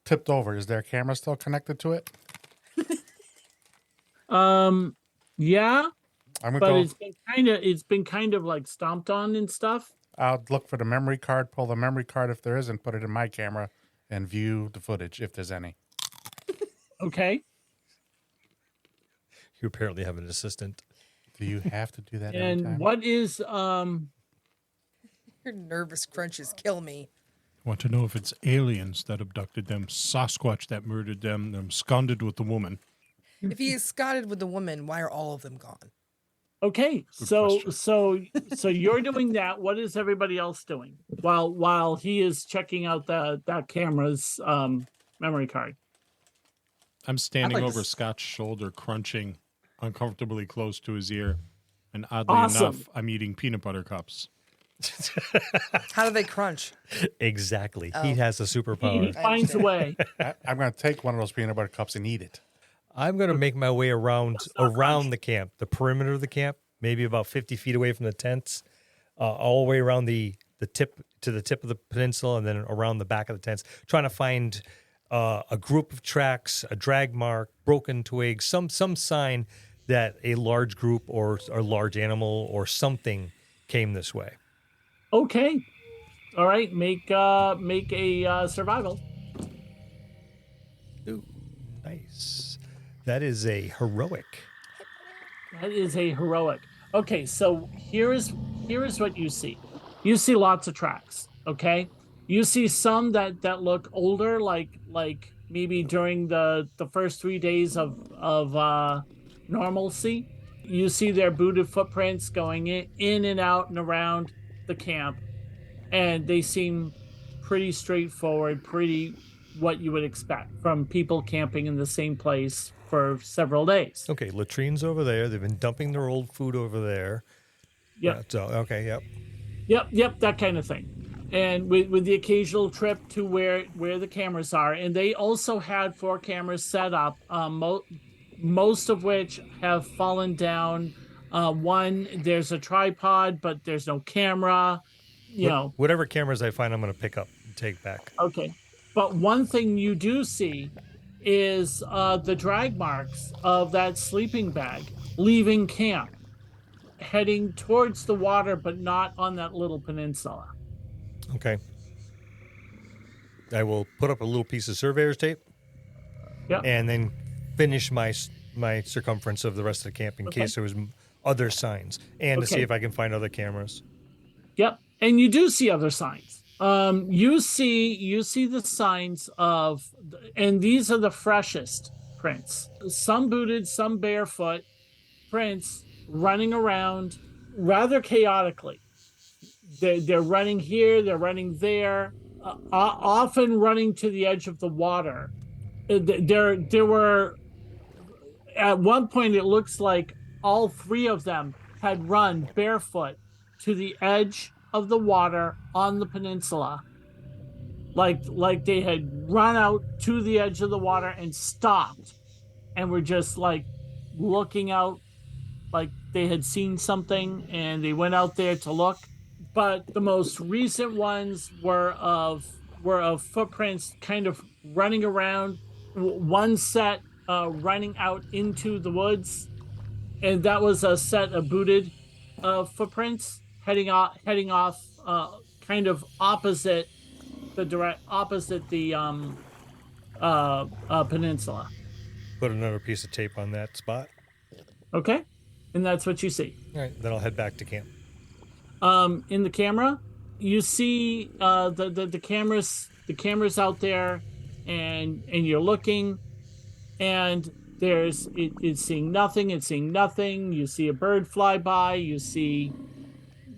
tipped over, is there a camera still connected to it? Yeah, I'm gonna but go. it's been kind of like stomped on and stuff. I'll look for the memory card, pull the memory card if there is, and put it in my camera and view the footage if there's any. Okay. You apparently have an assistant. Do you have to do that every And time? what is Your nervous crunches kill me. Want to know if it's aliens that abducted them, Sasquatch that murdered them, absconded with the woman. If he is scotted with the woman, why are all of them gone? okay? question. So you're doing that. What is everybody else doing while he is checking out that camera's memory card? I'm standing I'd like to over s- Scott's shoulder, crunching uncomfortably close to his ear. And oddly Awesome. enough, I'm eating peanut butter cups. How do they crunch? Exactly. Oh. He has a He superpower. finds a way. I'm going to take one of those peanut butter cups and eat it. I'm going to make my way around the camp, the perimeter of the camp, maybe about 50 feet away from the tents, all the way around the tip to the tip of the peninsula, and then around the back of the tents, trying to find a group of tracks, a drag mark, broken twig, some sign that a large group or a large animal or something came this way. Okay. All right. Make a survival. Ooh, nice. That is a heroic. That is a heroic. Okay, so here is what you see. You see lots of tracks. Okay, you see some that look older, like maybe during the first 3 days of normalcy. You see their booted footprints going in and out and around the camp, and they seem pretty straightforward, pretty what you would expect from people camping in the same place for several days. Okay, latrines over there. They've been dumping their old food over there. Yep. So, okay, yep. Yep, that kind of thing. And with the occasional trip to where the cameras are. And they also had 4 cameras set up, most of which have fallen down. One, there's a tripod, but there's no camera. You know. Whatever cameras I find, I'm going to pick up and take back. Okay. But one thing you do see is the drag marks of that sleeping bag leaving camp, heading towards the water, but not on that little peninsula. Okay. I will put up a little piece of surveyor's tape. Yep. And then finish my circumference of the rest of the camp in Okay. case there was other signs, and to see Okay. if I can find other cameras. Yep. And you do see other signs. You see the signs of, and these are the freshest prints. Some booted, some barefoot prints running around rather chaotically. They're running here, they're running there, often running to the edge of the water. There were, at one point, it looks like all 3 of them had run barefoot to the edge of the water on the peninsula, like they had run out to the edge of the water and stopped and were just like looking out, like they had seen something and they went out there to look. But the most recent ones were of footprints kind of running around, one set running out into the woods, and that was a set of booted footprints heading off kind of opposite the peninsula. Put another piece of tape on that spot. Okay, and that's what you see. All right, then I'll head back to camp. In the camera, you see the cameras out there, and you're looking, and it's seeing nothing. It's seeing nothing. You see a bird fly by. You see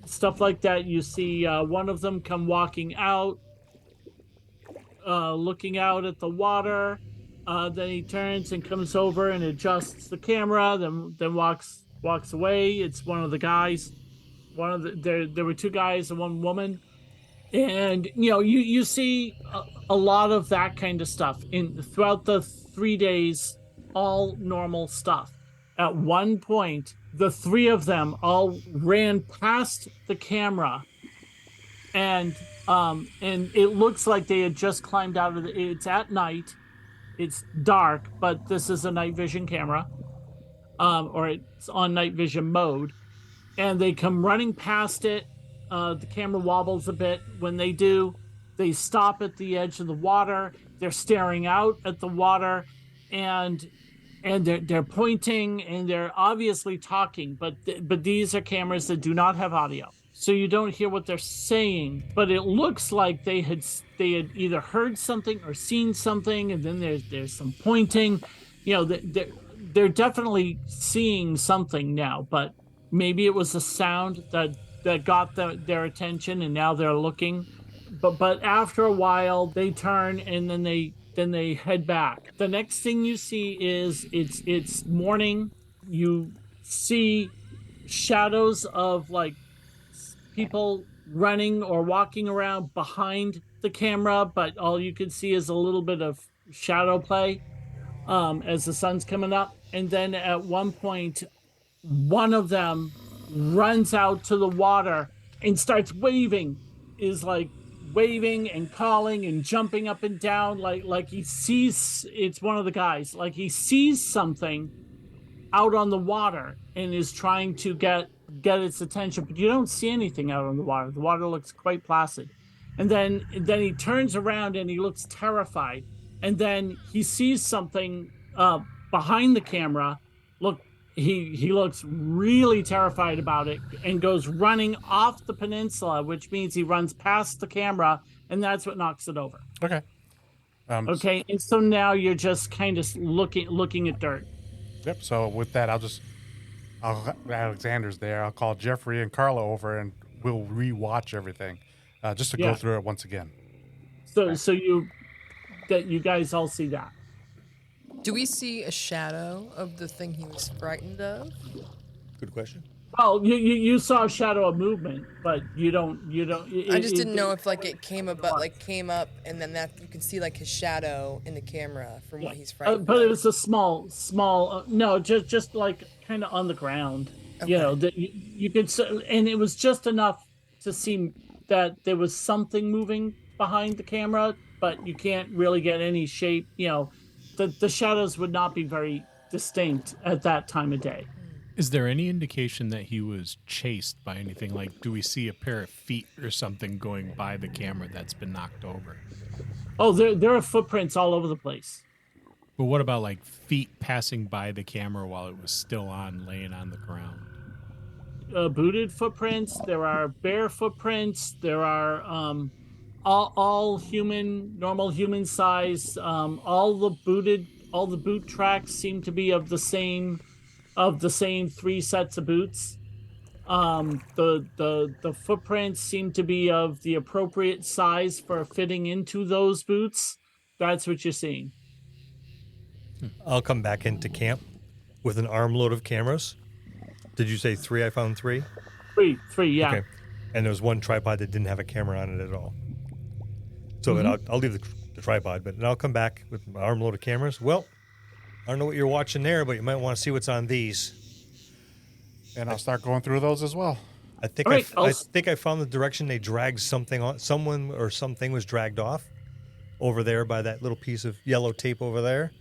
stuff like that. You see one of them come walking out, looking out at the water. Then he turns and comes over and adjusts the camera. Then walks away. It's one of the guys. There were two guys and one woman, and you see a lot of that kind of stuff throughout the 3 days, all normal stuff. At one point, the three of them all ran past the camera, and it looks like they had just climbed out of it's at night, it's dark, but this is a night vision camera, or it's on night vision mode. And they come running past it. The camera wobbles a bit. When they do, they stop at the edge of the water. They're staring out at the water, and they're pointing, and they're obviously talking. But these are cameras that do not have audio, so you don't hear what they're saying. But it looks like they had either heard something or seen something, and then there's some pointing. They're definitely seeing something now, but. Maybe it was a sound that got their attention, and now they're looking. But after a while, they turn and then they head back. The next thing you see is it's morning. You see shadows of like people running or walking around behind the camera, but all you can see is a little bit of shadow play as the sun's coming up. And then at one point, one of them runs out to the water and starts waving, is like waving and calling and jumping up and down like he sees, it's one of the guys, like he sees something out on the water and is trying to get its attention, but you don't see anything out on the water. The water looks quite placid. And then he turns around and he looks terrified. And then he sees something behind the camera. Look, he looks really terrified about it and goes running off the peninsula, which means he runs past the camera, and that's what knocks it over. Okay. Okay, and so now you're just kind of looking at dirt. Yep. So with that, Alexander's there. I'll call Jeffrey and Carla over, and we'll re-watch everything, just to go through it once again. So you guys all see that. Do we see a shadow of the thing he was frightened of? Good question. Well, you saw a shadow of movement, but you don't. I just didn't know if like it came up, and then that you can see like his shadow in the camera from what he's frightened. But of. it was a small. No, just like kind of on the ground. Okay. That you could, and it was just enough to see that there was something moving behind the camera, but you can't really get any shape. The shadows would not be very distinct at that time of day. Is there any indication that he was chased by anything? Like, do we see a pair of feet or something going by the camera that's been knocked over? Oh, there are footprints all over the place. But what about like feet passing by the camera while it was still on, laying on the ground? Booted footprints. There are bare footprints. There are all human, normal human size. All the boot tracks seem to be of the same 3 sets of boots. The footprints seem to be of the appropriate size for fitting into those boots. That's what you're seeing. I'll come back into camp with an armload of cameras. Did you say 3? I found 3? 3, yeah. Okay. And there was one tripod that didn't have a camera on it at all. So then I'll leave the tripod, but I'll come back with my armload of cameras. Well, I don't know what you're watching there, but you might want to see what's on these. And I'll start going through those as well. I think I think I found the direction they dragged something on. Someone or something was dragged off over there by that little piece of yellow tape over there,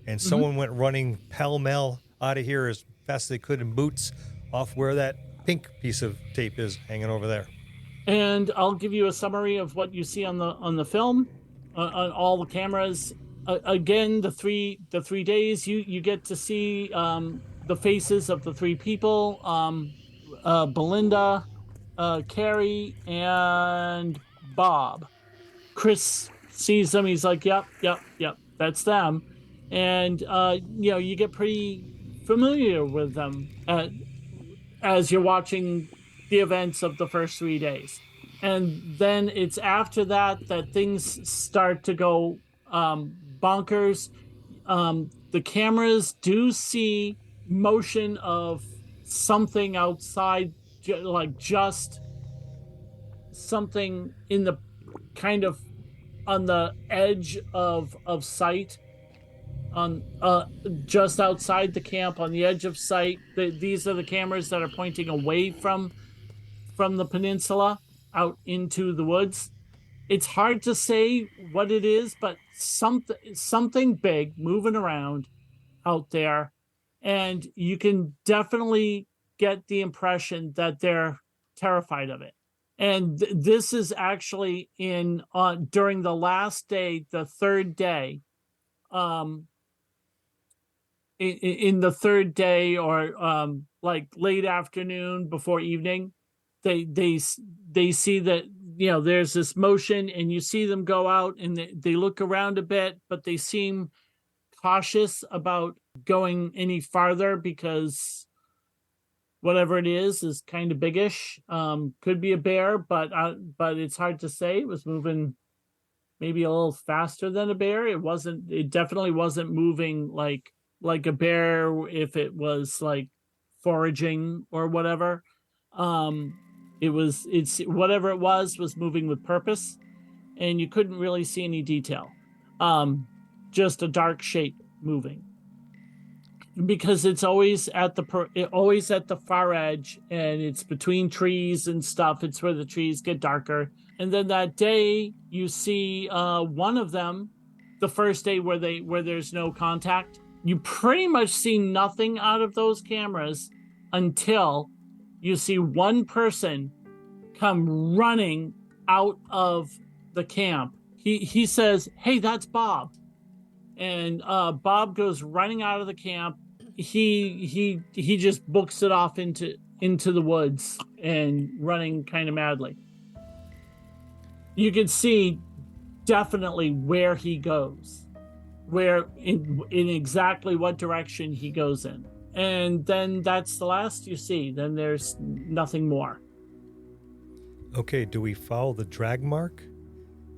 and someone went running pell-mell out of here as fast as they could in boots off where that pink piece of tape is hanging over there. And I'll give you a summary of what you see on the film, on all the cameras. Again, the three days you get to see the faces of the three people, Belinda, Carrie, and Bob. Kris sees them. He's like, yep, that's them. And, you get pretty familiar with them as you're watching the events of the first 3 days. And then it's after that things start to go bonkers. The cameras do see motion of something outside, like just something in the kind of on the edge of sight, on just outside the camp, on the edge of sight. These are the cameras that are pointing away from the peninsula out into the woods. It's hard to say what it is, but something big moving around out there, and you can definitely get the impression that they're terrified of it. And this is actually during the last day, the third day, in the third day, or like late afternoon before evening, they see that, there's this motion, and you see them go out and they look around a bit, but they seem cautious about going any farther because whatever it is kind of biggish. Could be a bear, but it's hard to say. It was moving maybe a little faster than a bear. It definitely wasn't moving like a bear if it was like foraging or whatever. It's whatever it was moving with purpose, and you couldn't really see any detail. Just a dark shape moving, because it's always at the far edge, and it's between trees and stuff. It's where the trees get darker. And then that day you see one of them, the first day where there's no contact, you pretty much see nothing out of those cameras until you see one person come running out of the camp. He says, "Hey, that's Bob." And Bob goes running out of the camp. He just books it off into the woods and running kind of madly. You can see definitely where he goes, where in exactly what direction he goes in. And then that's the last you see. Then there's nothing more. Okay, do we follow the drag mark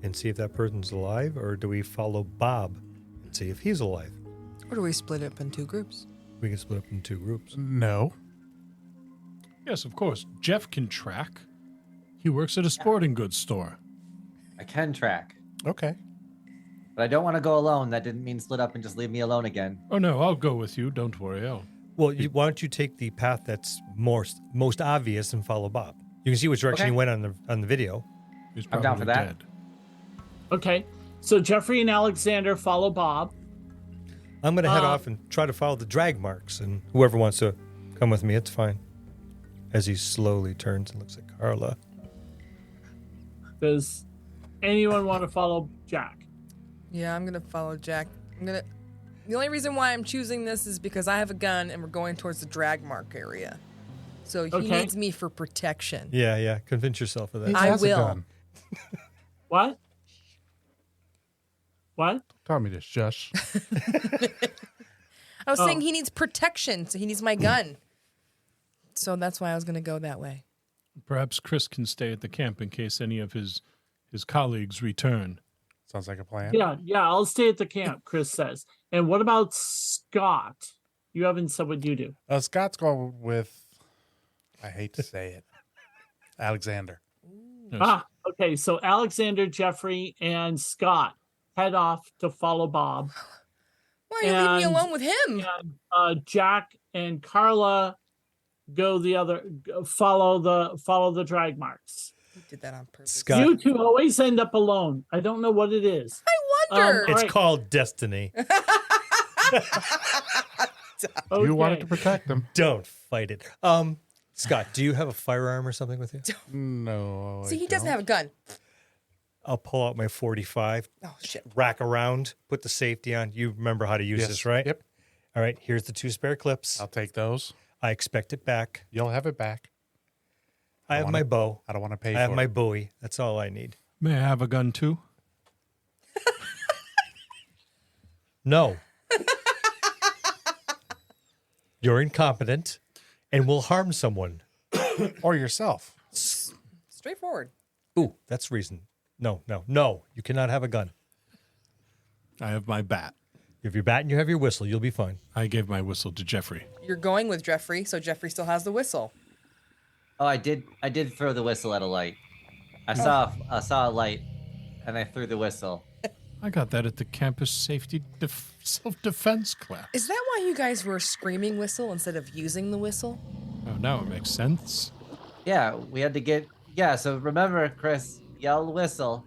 and see if that person's alive, or do we follow Bob and see if he's alive? Or do we split up in two groups? We can split up in two groups. No. Yes, of course. Jeff can track. He works at a sporting goods store. I can track, Okay. but I don't want to go alone. That didn't mean split up and just leave me alone again. Oh, no, I'll go with you. Don't worry. Well, why don't you take the path that's most obvious and follow Bob? You can see which direction Okay. he went on the video. He's I'm down for probably that. dead. Okay, so Jeffrey and Alexander follow Bob. I'm going to head off and try to follow the drag marks, and whoever wants to come with me, it's fine. As he slowly turns and looks at Carla. Does anyone want to follow Jack? Yeah, I'm gonna follow Jack. The only reason why I'm choosing this is because I have a gun and we're going towards the drag mark area. So he Okay. needs me for protection. Yeah. Convince yourself of that. He I has a will. gun. What? What? Tell me this, Josh. I was saying he needs protection, so he needs my gun. So that's why I was gonna go that way. Perhaps Kris can stay at the camp in case any of his colleagues return. Sounds like a plan. Yeah, I'll stay at the camp, Kris says. And what about Scott? You haven't said what you do. Scott's going with, I hate to say it, Alexander. Yes. Okay, so Alexander, Jeffrey, and Scott head off to follow Bob. Why are you leaving me And- alone with him? And Jack and Carla go follow the drag marks. You did that on purpose. Scott, You two always end up alone. I don't know what it is. I wonder. it's Right. called destiny. Okay. You wanted to protect them. Don't fight it. Scott, do you have a firearm or something with you? No. See, I he doesn't don't. have a gun. I'll pull out my 45, Oh shit. rack around, put the safety on. You remember how to use Yes. this, right? Yep. All right, here's the 2 spare clips. I'll take those. I expect it back. You'll have it back. I have my bow. I don't want to pay I for have it. my buoy. That's all I need. May I have a gun too? No. You're incompetent and will harm someone. Or yourself. Straightforward. Ooh, that's reason. No. You cannot have a gun. I have my bat. You have your bat and you have your whistle. You'll be fine. I gave my whistle to Jeffrey. You're going with Jeffrey, so Jeffrey still has the whistle. Oh, I did throw the whistle at a light. I saw a light, and I threw the whistle. I got that at the campus safety self-defense class. Is that why you guys were screaming whistle instead of using the whistle? Oh, now it makes sense. Yeah, we had to get. Yeah, so remember, Chris, yell whistle,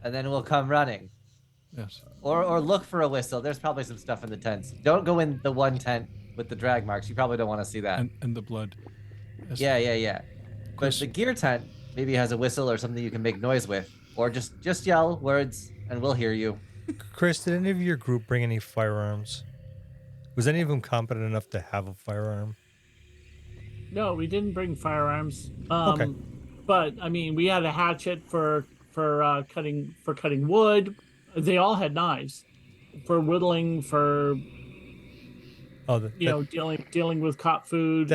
and then we'll come running. Yes. Or look for a whistle. There's probably some stuff in the tents. Don't go in the one tent with the drag marks. You probably don't want to see that. And the blood. Yes. Yeah. But the gear tent maybe has a whistle or something you can make noise with. Or just yell words and we'll hear you. Chris, did any of your group bring any firearms? Was any of them competent enough to have a firearm? No, we didn't bring firearms. Okay. But I mean, we had a hatchet for cutting wood. They all had knives for whittling, for dealing with caught food.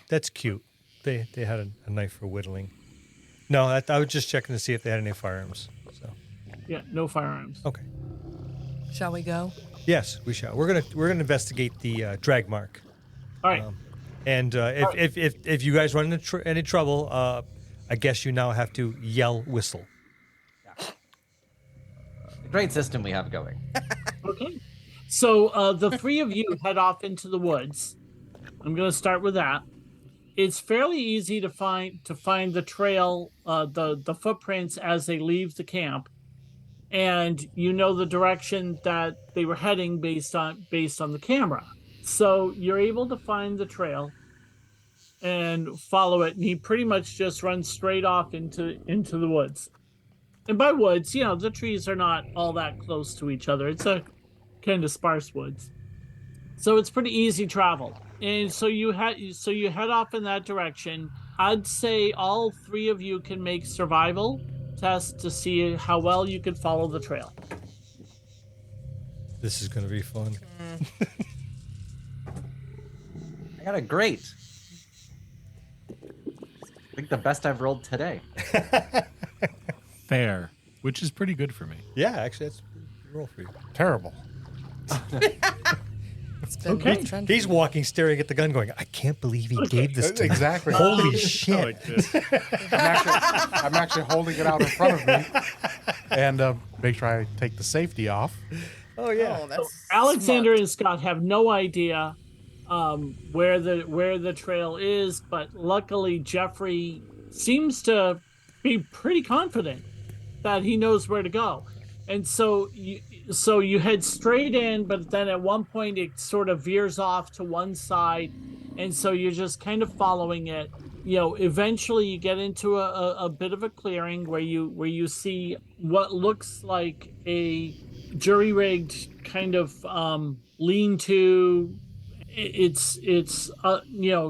That's cute. They had a knife for whittling. No, I was just checking to see if they had any firearms. So Yeah, no firearms. okay. Shall we go? Yes, we shall. We're gonna investigate the drag mark. All right. And if you guys run into any trouble, I guess you now have to yell whistle. Great system we have going. Okay. So the 3 of you head off into the woods. I'm going to start with that. It's fairly easy to find the trail, the footprints as they leave the camp, and you know the direction that they were heading based on the camera. So you're able to find the trail and follow it, and he pretty much just runs straight off into the woods. And by woods, the trees are not all that close to each other. It's a kind of sparse woods, so it's pretty easy travel. And so you head off in that direction. I'd say all 3 of you can make survival tests to see how well you can follow the trail. This is going to be fun. I got a great. I think the best I've rolled today. Fair, which is pretty good for me. Yeah, actually, that's a good roll for you. Terrible. It's been Okay. a trend. He's walking, staring at the gun, going, "I can't believe he gave this to me." Exactly. Holy I shit! like this. I'm actually holding it out in front of me, and make sure I take the safety off. Oh yeah. Oh, that's Alexander smart. and Scott have no idea where the trail is, but luckily Jeffrey seems to be pretty confident that he knows where to go, and so you head straight in, but then at one point it sort of veers off to one side, and so you're just kind of following it. Eventually you get into a bit of a clearing where you see what looks like a jury-rigged kind of lean-to. It's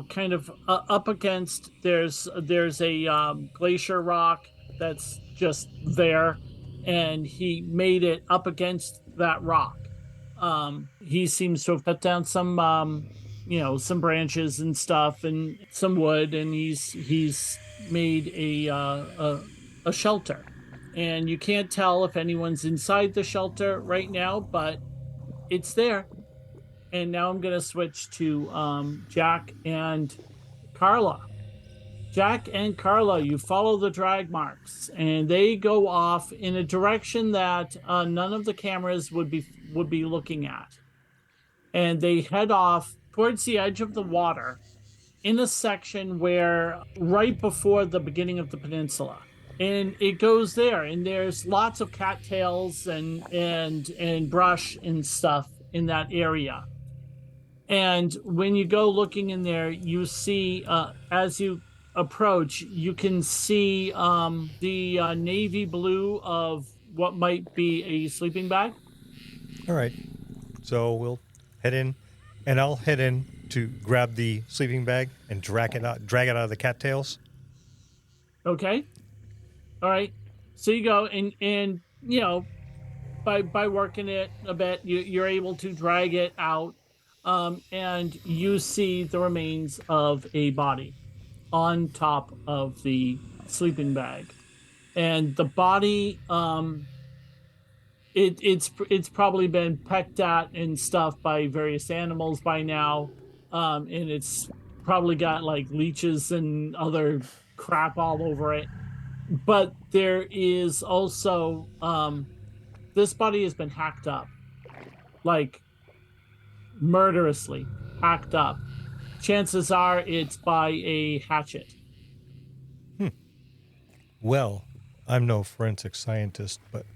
kind of up against. There's a glacier rock that's just there, and he made it up against that rock. He seems to have cut down some some branches and stuff and some wood, and he's made a shelter. And you can't tell if anyone's inside the shelter right now, but it's there. And now I'm going to switch to Jack and Carla. Jack and Carla, you follow the drag marks, and they go off in a direction that none of the cameras would be looking at. And they head off towards the edge of the water in a section where right before the beginning of the peninsula. And it goes there, and there's lots of cattails and brush and stuff in that area. And when you go looking in there, you see, as you approach, you can see the navy blue of what might be a sleeping bag. All right. So we'll head in, and I'll head in to grab the sleeping bag and drag it out of the cattails. Okay. All right. So you go and you know, by working it a bit, you're able to drag it out, and you see the remains of a body on top of the sleeping bag, and the body, it's probably been pecked at and stuff by various animals by now, and it's probably got like leeches and other crap all over it. But there is also this body has been hacked up, like murderously hacked up. Chances are it's by a hatchet. Well, I'm no forensic scientist, but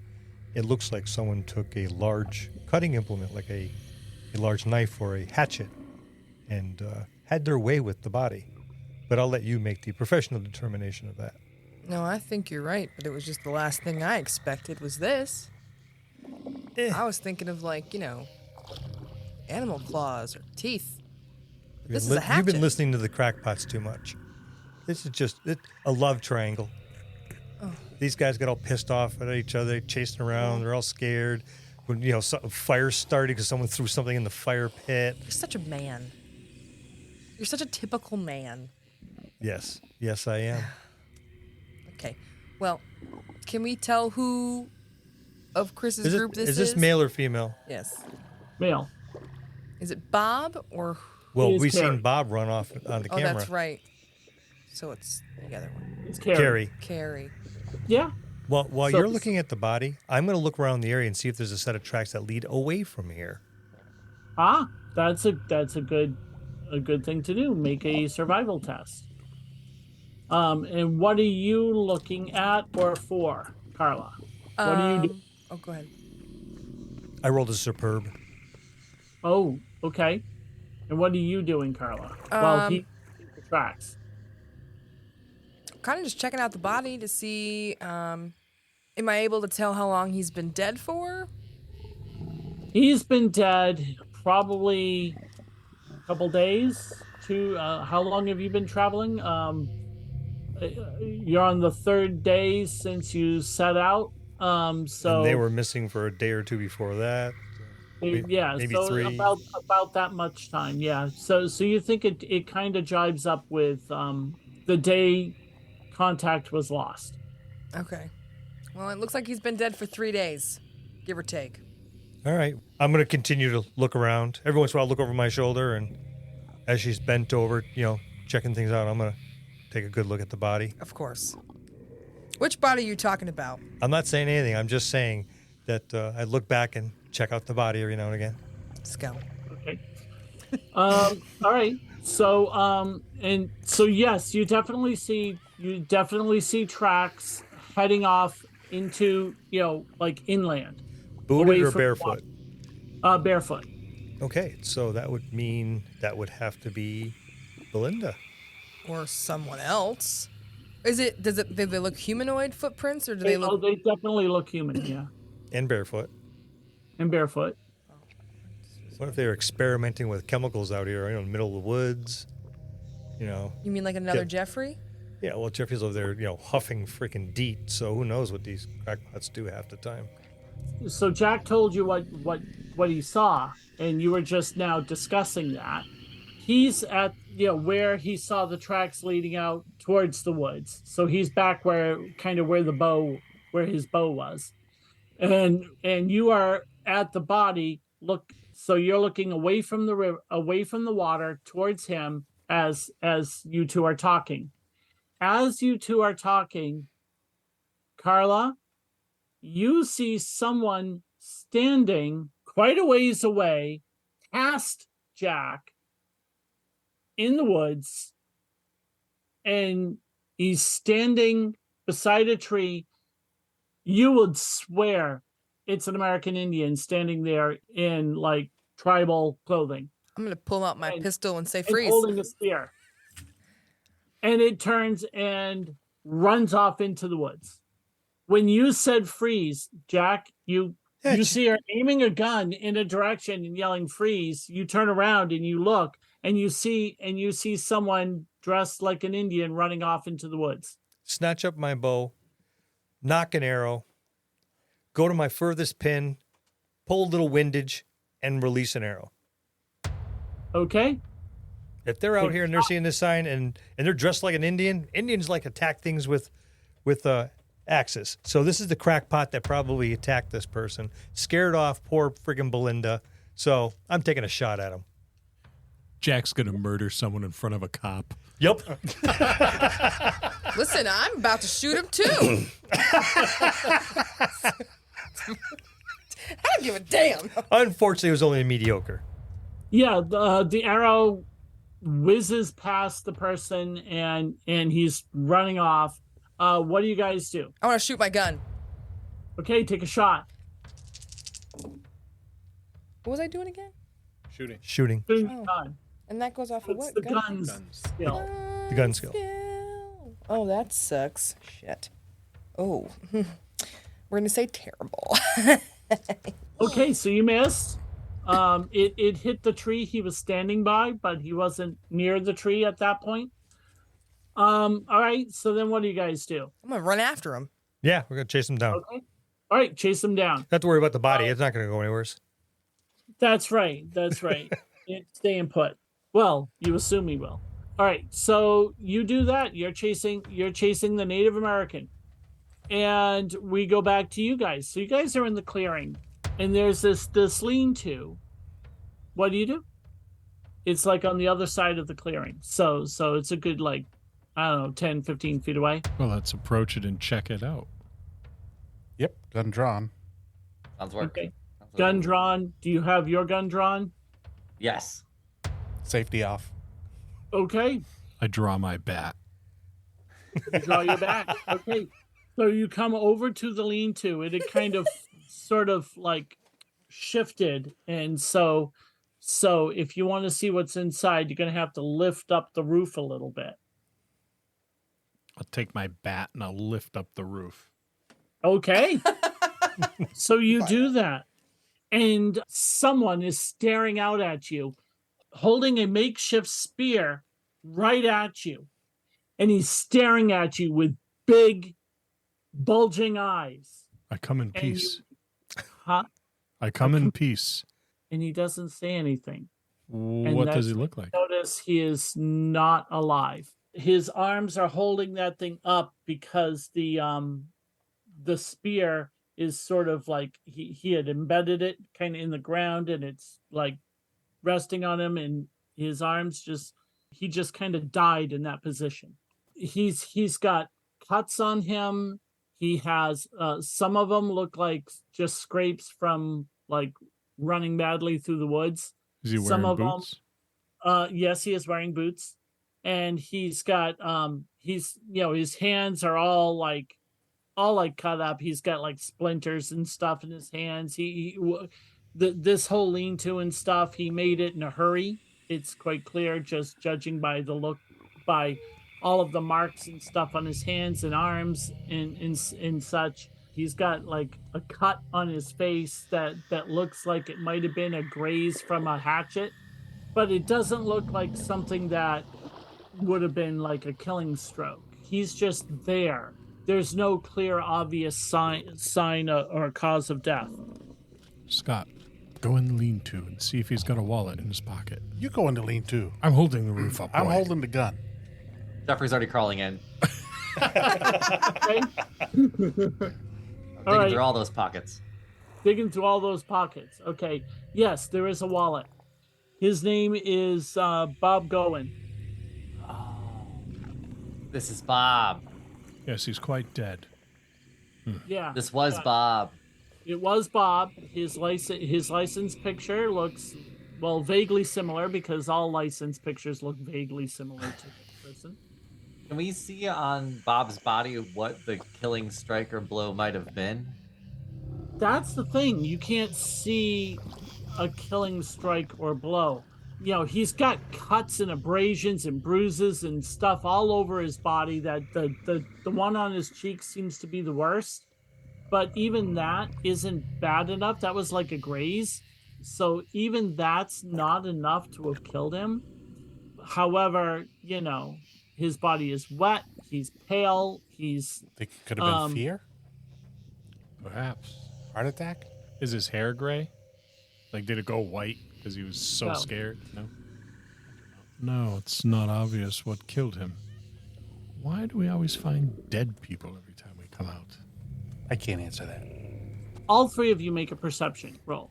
it looks like someone took a large cutting implement, like a large knife or a hatchet, and had their way with the body. But I'll let you make the professional determination of that. No, I think you're right, but it was just the last thing I expected was this. I was thinking of, like, you know, animal claws or teeth. This is a hatchet. You've been listening to the crackpots too much. This is just a love triangle. Oh. These guys got all pissed off at each other, chasing around. They're all scared. When, you know, fire started because someone threw something in the fire pit. You're such a man. You're such a typical man. Yes. Yes, I am. Okay. Well, can we tell who of Chris's group this is? Is this male or female? Yes. Male. Is it Bob or... Well, we've Carrie. seen Bob run off on the camera. Oh, that's right. So it's the other one. It's Carrie. Carrie. Yeah. Well, while So- you're looking at the body, I'm going to look around the area and see if there's a set of tracks that lead away from here. Ah, that's a good thing to do. Make a survival test. And what are you looking at or for, Carla? What do you do? Oh, go ahead. I rolled a superb. Oh, okay. And what are you doing, Carla? Well, he the tracks. Kind of just checking out the body to see, am I able to tell how long he's been dead for? He's been dead probably a couple days. How long have you been traveling? You're on the third day since you set out. So And they were missing for a day or two before that. yeah, maybe so 3. about that much time. Yeah. So you think it kind of jives up with the day contact was lost. Okay. Well, it looks like he's been dead for 3 days, give or take. All right. I'm going to continue to look around. Every once in a while, I'll look over my shoulder, and as she's bent over, you know, checking things out, I'm going to take a good look at the body. Of course. Which body are you talking about? I'm not saying anything. I'm just saying that I look back and check out the body every now and again. Scout. Okay. All right. So and so yes, you definitely see tracks heading off into, you know, like inland. Booted Away or from barefoot? Barefoot. Okay, so that would mean that would have to be Belinda. Or someone else. Do they look humanoid footprints or do they look... They definitely look human, yeah. And barefoot. And barefoot. What if they were experimenting with chemicals out here, you know, in the middle of the woods? You know. You mean like another Yeah. Jeffrey? Yeah, well, Jeffrey's over there, you know, huffing freaking DEET, so who knows what these crackpots do half the time. So Jack told you what he saw, and you were just now discussing that. He's at, you know, where he saw the tracks leading out towards the woods. So he's back where his bow was. And you are at the body. So you're looking away from the river, away from the water towards him as you two are talking. As you two are talking, Carla, you see someone standing quite a ways away past Jack in the woods, and he's standing beside a tree. You would swear it's an American Indian standing there in like tribal clothing. I'm going to pull out my pistol and say And freeze. holding a spear. And it turns and runs off into the woods. When you said freeze, Jack, you You see her aiming a gun in a direction and yelling freeze. You turn around and you look and you see someone dressed like an Indian running off into the woods. Snatch up my bow, knock an arrow, go to my furthest pin, pull a little windage, and release an arrow. Okay. If they're out here and they're seeing this sign and they're dressed like an Indian, Indians like attack things with axes. So this is the crackpot that probably attacked this person, scared off poor friggin' Belinda. So I'm taking a shot at him. Jack's going to murder someone in front of a cop. Yep. Listen, I'm about to shoot him too. I don't give a damn. Unfortunately, it was only a mediocre. Yeah, the arrow whizzes past the person and he's running off. What do you guys do? I want to shoot my gun. Okay, take a shot. What was I doing again? Shooting. Shooting. Shooting the gun. And that goes off of It's what? the gun's skill. The gun skill. Oh, that sucks. Shit. Oh, we're gonna say terrible. Okay, so you missed. It hit the tree he was standing by, but he wasn't near the tree at that point. All right, so then what do you guys do? I'm gonna run after him. Yeah, we're going to chase him down. Okay. All right, chase him down. Don't have to worry about the body. It's not going to go anywhere. That's right. It's staying put. Well, you assume he will. All right, so you do that. You're chasing the Native American. And we go back to you guys. So you guys are in the clearing, and there's this lean-to. What do you do? It's like on the other side of the clearing. So it's a good, like, I don't know, 10, 15 feet away. Well, let's approach it and check it out. Yep, gun drawn. Sounds work. Okay. Sounds Gun work. drawn. Do you have your gun drawn? Yes. Safety off. Okay. I draw my bat. You draw your back. Okay. So you come over to the lean-to. It had kind of sort of like shifted. And so if you want to see what's inside, you're going to have to lift up the roof a little bit. I'll take my bat and I'll lift up the roof. Okay. So you do that. And someone is staring out at you, holding a makeshift spear right at you. And he's staring at you with big, bulging eyes. I come in And peace. Huh? I come in peace. And he doesn't say anything. What does he that's- look like? Notice he is not alive. His arms are holding that thing up because the spear is sort of like he had embedded it kind of in the ground, and it's like resting on him, and his arms he just kind of died in that position. He's got cuts on him. He has some of them look like just scrapes from like running madly through the woods. Is he wearing some of boots? Yes, he is wearing boots, and he's got his hands are all like cut up. He's got like splinters and stuff in his hands. This whole lean-to and stuff, he made it in a hurry. It's quite clear, just judging by the look, by all of the marks and stuff on his hands and arms and such. He's got like a cut on his face that looks like it might have been a graze from a hatchet, but it doesn't look like something that would have been like a killing stroke. He's just there. There's no clear, obvious sign or cause of death. Scott, go in the lean-to and see if he's got a wallet in his pocket. You go into lean too. I'm holding the roof up. I'm boy. holding the gun. Jeffrey's already crawling in. Okay? I'm All digging right. through all those pockets. Digging through all those pockets. Okay. Yes, there is a wallet. His name is Bob Goen. This is Bob. Yes, he's quite dead. Yeah. This was Bob. It was Bob. His license picture looks, well, vaguely similar, because all license pictures look vaguely similar to the person. Can we see on Bob's body what the killing strike or blow might have been? That's the thing. You can't see a killing strike or blow. You know, he's got cuts and abrasions and bruises and stuff all over his body. That the one on his cheek seems to be the worst. but even that isn't bad enough. That was like a graze. So even that's not enough to have killed him. However, you know, his body is wet. He's pale. He's Think it could have been fear? Perhaps. Heart attack? Is his hair gray? Like, did it go white because he was so No. scared? No. No, it's not obvious what killed him. Why do we always find dead people every time we come out? I can't answer that. all three of you make a perception roll.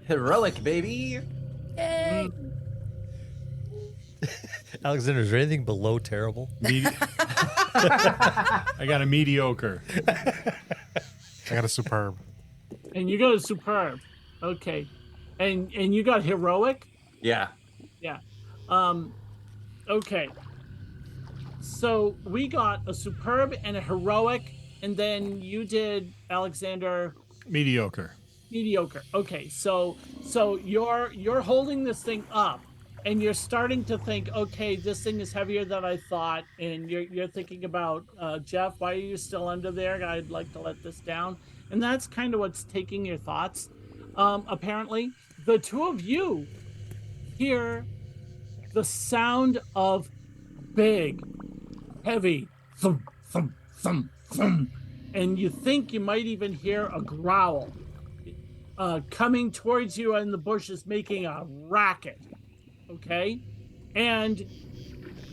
Heroic, baby. Yay. Alexander, is there anything below terrible? I got a mediocre. I got a superb. And you got a superb. Okay. And you got heroic? Yeah. Yeah. Okay. So we got a superb and a heroic, and then you did, Alexander, Mediocre. mediocre. Okay, so you're holding this thing up, and you're starting to think, okay, this thing is heavier than I thought, and you're thinking about Jeff, why are you still under there? I'd like to let this down, and that's kind of what's taking your thoughts. Apparently, the two of you hear the sound of big, heavy thump, thump, thump, thump, and you think you might even hear a growl coming towards you in the bushes, making a racket. Okay, and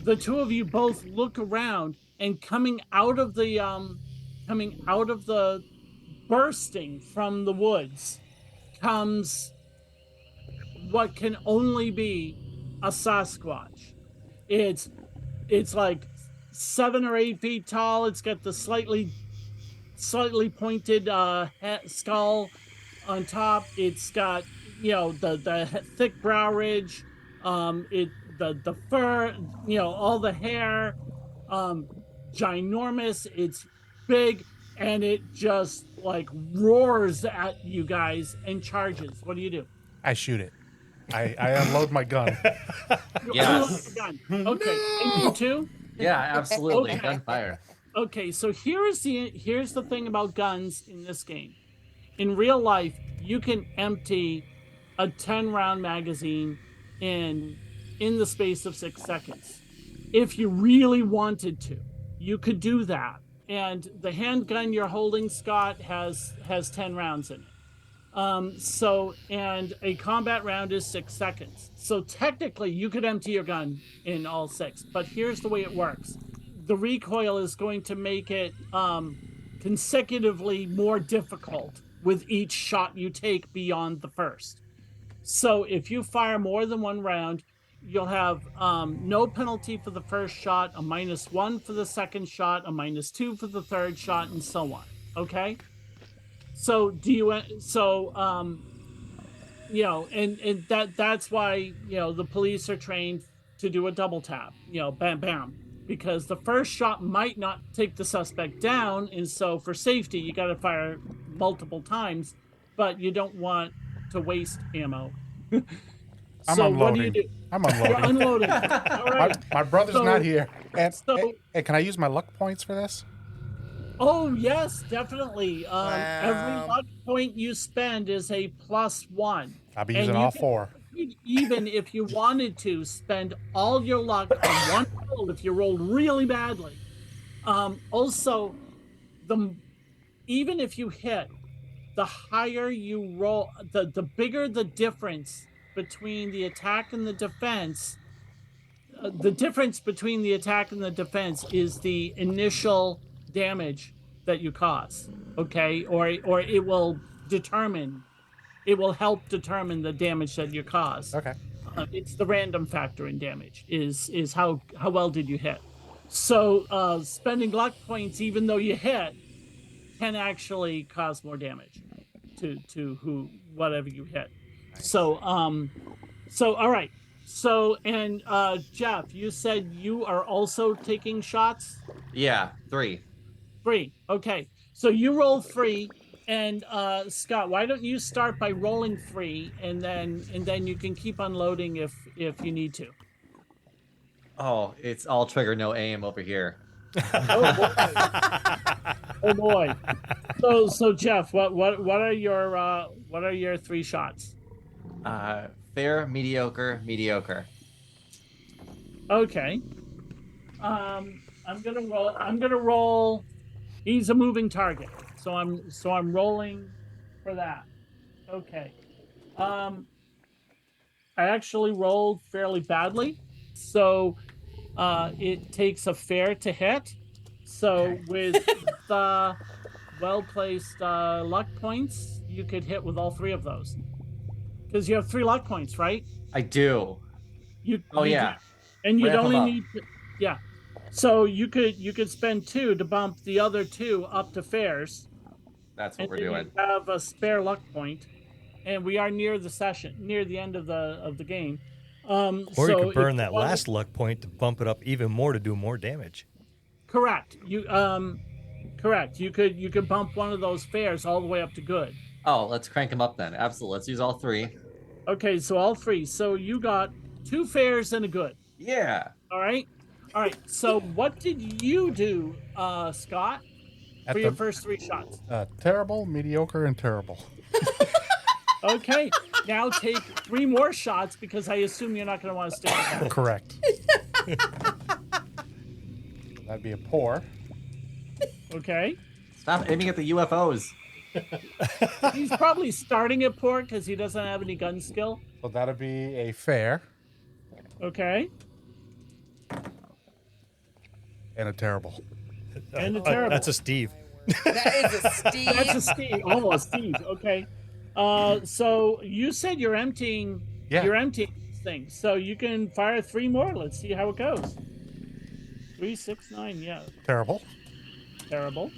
the two of you both look around, and coming out of the bursting from the woods comes what can only be a Sasquatch. It's like 7 or 8 feet tall. It's got the slightly pointed skull on top. It's got, you know, the thick brow ridge, the fur, you know, all the hair, ginormous. It's big, and it just like roars at you guys and charges. What do you do? I shoot it. I unload my gun. Yes. Gun. Okay, and you too? Yeah, absolutely. Okay. Gunfire. Okay, so here's the thing about guns in this game. In real life, you can empty a 10-round magazine in the space of 6 seconds. If you really wanted to, you could do that. And the handgun you're holding, Scott, has 10 rounds in it. And a combat round is 6 seconds. So technically you could empty your gun in all 6, but here's the way it works. The recoil is going to make it consecutively more difficult with each shot you take beyond the first. So if you fire more than 1 round, you'll have no penalty for the first shot, a -1 for the second shot, a -2 for the third shot, and so on. Okay? So you know, and that's why, you know, the police are trained to do a double tap, you know, bam, bam, because the first shot might not take the suspect down. And so for safety, you got to fire multiple times, but you don't want to waste ammo. I'm So unloading. what do you do? I'm You're unloading. unloading. All right. My brother's So- not here. And, so- and can I use my luck points for this? Oh, yes, definitely. Wow. Every luck point you spend is a +1. I'll be And using you all can- 4. Even if you wanted to spend all your luck on one roll, if you rolled really badly. Also, even if you hit, the higher you roll, the bigger the difference between the attack and the defense. The difference between the attack and the defense is the initial damage that you cause. Okay, or it will determine. It will help determine the damage that you cause. Okay. It's the random factor in damage is how well did you hit. So spending luck points, even though you hit, can actually cause more damage to whatever you hit. So all right. So and Jeff, you said you are also taking shots? Yeah, 3. 3. Okay. So you roll 3. And Scott, why don't you start by rolling 3, and then you can keep unloading if you need to. Oh, it's all trigger, no aim over here. Oh boy. So Jeff, what are your 3 shots? Fair, mediocre, mediocre. Okay. I'm gonna roll. He's a moving target, so I'm rolling for that. Okay. I actually rolled fairly badly, so it takes a fair to hit. So with the well-placed luck points, you could hit with all 3 of those because you have 3 luck points, right? I do. You Oh, you yeah. do. And you'd Ramp 'em only up. need to, yeah. So you could spend 2 to bump the other 2 up to fairs, That's what and we're then doing. you have a spare luck point. And we are near the end of the game. Or you so could if burn that want- last luck point to bump it up even more to do more damage. Correct. Correct. You could bump one of those fairs all the way up to good. Oh, let's crank them up then. Absolutely. Let's use all 3. Okay, so all 3. So you got 2 fairs and a good. Yeah. All right. So what did you do, Scott, At for your the- first 3 shots? Terrible, mediocre, and terrible. Okay. Now take 3 more shots because I assume you're not going to want to stick with that. Correct. That'd be a poor. Okay. Stop aiming at the UFOs. He's probably starting at poor because he doesn't have any gun skill. So that'd be a fair Okay. and a terrible. And a terrible. That's a Steve. That is a Steve. That's a Steve. Oh, a Steve. Okay. So you said you're emptying. Yeah. You're emptying this thing. So you can fire 3 more. Let's see how it goes. 3, 6, 9. Yeah. Terrible. Terrible.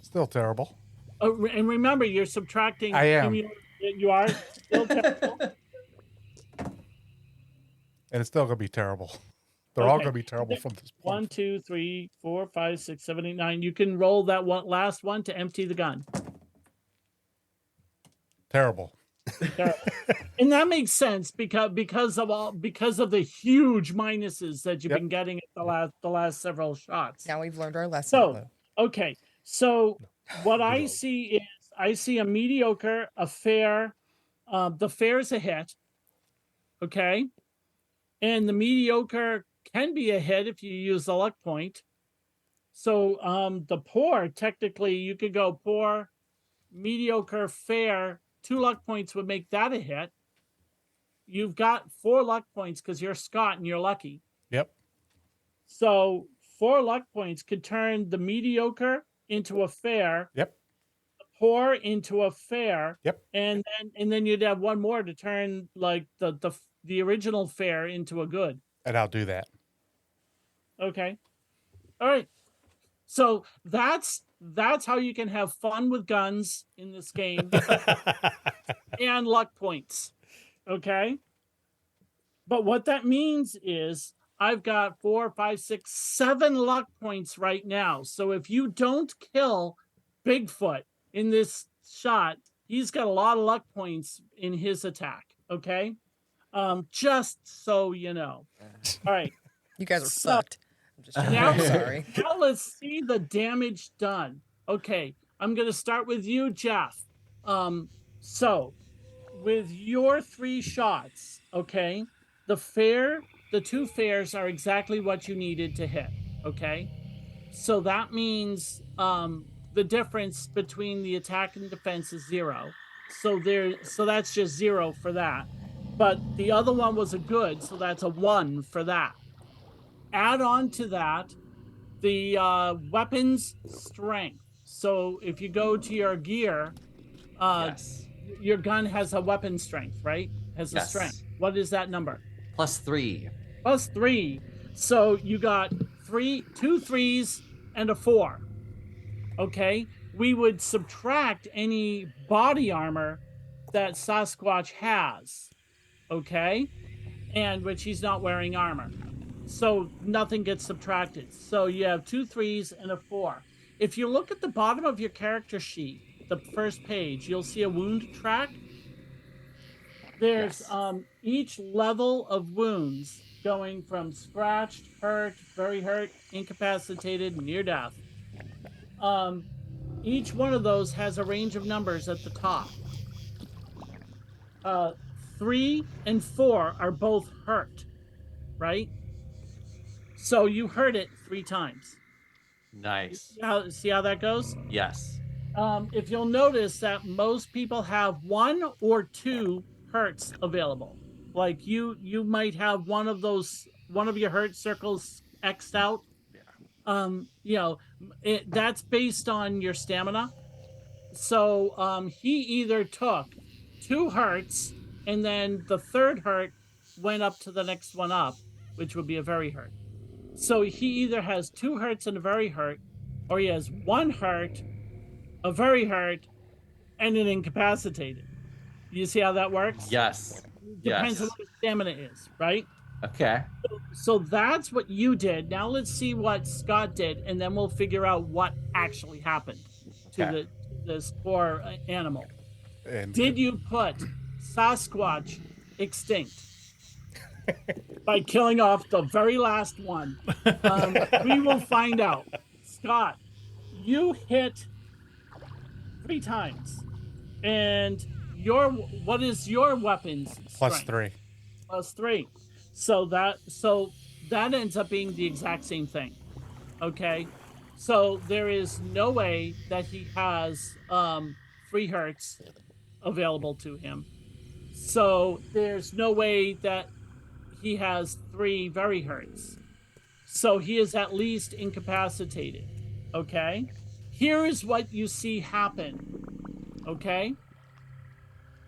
Still terrible. Oh, and remember, you're subtracting. I am. You are still terrible. And it's still going to be terrible. They're all Okay. going to be terrible from this point. 1, 2, 3, 4, 5, 6, 7, 8, 9. You can roll that last one to empty the gun. Terrible. Terrible. And that makes sense because of the huge minuses that you've Yep. been getting at the last several shots. Now we've learned our lesson. So, okay. So what I see a mediocre, a fair. The fair is a hit. Okay. And the mediocre can be a hit if you use the luck point. So the poor, technically, you could go poor, mediocre, fair. 2 luck points would make that a hit. You've got 4 luck points because you're Scott and you're lucky. Yep. So 4 luck points could turn the mediocre into a fair, Yep. the poor into a fair, Yep. and then you'd have 1 more to turn like the original fair into a good. And I'll do that. Okay. All right. So that's how you can have fun with guns in this game and luck points. Okay. But what that means is I've got 4, 5, 6, 7 luck points right now. So if you don't kill Bigfoot in this shot, he's got a lot of luck points in his attack. Okay. Just so you know. All right. You guys are So- fucked. I'm just joking. Now, I'm sorry. now let's see the damage done. Okay, I'm going to start with you, Jeff. So with your 3 shots, okay, the 2 fairs are exactly what you needed to hit. Okay, so that means the difference between the attack and defense is 0. So that's just 0 for that. But the other one was a good, so that's a 1 for that. Add on to that the weapons strength. So if you go to your gear, Yes. your gun has a weapon strength, right? Has a Yes. strength. What is that number? +3. +3. So you got 2 3s and a 4. Okay. We would subtract any body armor that Sasquatch has. Okay. And which he's not wearing armor. So nothing gets subtracted. So you have 2 3s and a 4. If you look at the bottom of your character sheet, the first page, you'll see a wound track. There's Yes. each level of wounds going from scratched, hurt, very hurt, incapacitated, near death. Each one of those has a range of numbers at the top. 3 and 4 are both hurt, right? So you heard it 3 times. Nice. See how that goes? Yes. If you'll notice that most people have 1 or 2 hurts available. Like you might have one of your hurt circles X'd out. That's based on your stamina. So he either took 2 hurts and then the third hurt went up to the next one up, which would be a very hurt. So he either has 2 hurts and a very hurt, or he has 1 hurt, a very hurt, and an incapacitated. You see how that works? Yes. Depends on Yes. what his stamina is, right? Okay. So that's what you did. Now let's see what Scott did, and then we'll figure out what actually happened to this poor animal. And Did you put Sasquatch extinct by killing off the very last one? We will find out. Scott, you hit 3 times, and what is your weapon's plus strength? 3. Plus 3. So that ends up being the exact same thing. Okay, so there is no way that he has 3 hurts available to him. So there's no way that he has 3 very hurts. So he is at least incapacitated. Okay, here is what you see happen. Okay,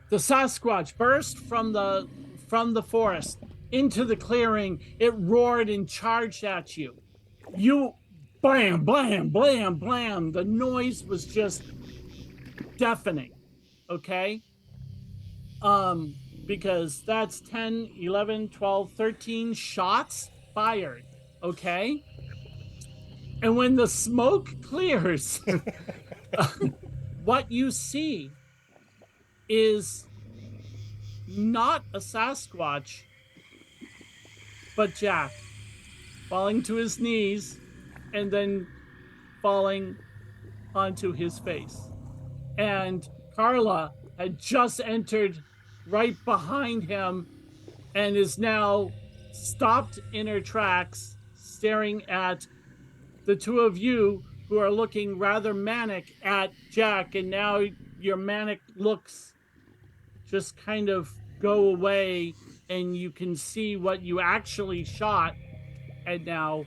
the Sasquatch burst from the forest into the clearing. It roared and charged at you. You blam, blam, blam, blam. The noise was just deafening. Okay? Because that's 10, 11, 12, 13 shots fired. Okay? And when the smoke clears, what you see is not a Sasquatch, but Jack falling to his knees and then falling onto his face. And Carla had just entered right behind him and is now stopped in her tracks, staring at the two of you who are looking rather manic at Jack. And now your manic looks just kind of go away, and you can see what you actually shot. And now,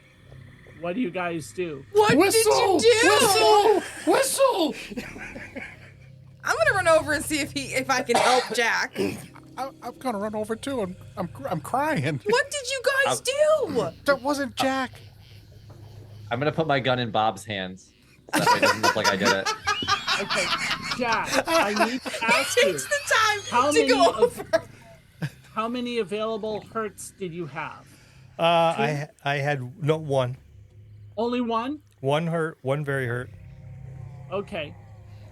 what do you guys do? What did you do? Whistle! I'm gonna run over and see if I can help Jack. I'm gonna run over too, and I'm crying. What did you guys do? That wasn't Jack. I'm gonna put my gun in Bob's hands. So that way it doesn't look like I did it. Okay, Jack, I need to ask It you, takes the time how to many go of- over. how many available hurts did you have? I had no one. Only one? One hurt, one very hurt. Okay.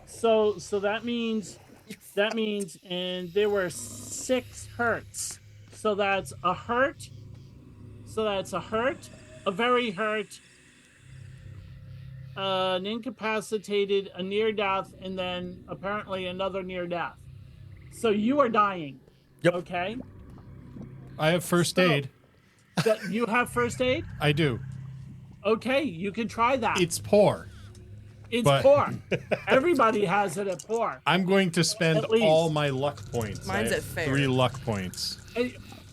So that means, and there were 6 hurts. So that's a hurt. A very hurt, an incapacitated, a near death, and then apparently another near death. So you are dying. Yep. Okay. I have first aid. That you have first aid? I do. Okay, you can try that. It's poor. It's but- poor. Everybody has it at poor. I'm going to spend At least. all my luck points. Mine's I at have fair. 3 luck points.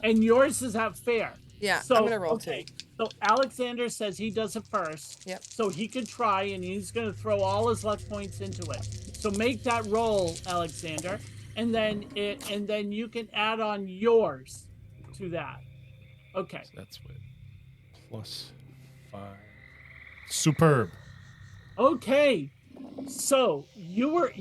And yours is at fair. Yeah, So, I'm gonna roll okay. 2. So Alexander says he does it first. Yep. So he could try, and he's going to throw all his luck points into it. So make that roll, Alexander, and then you can add on yours to that. Okay. That's what. Plus 5. Superb. Okay. So you were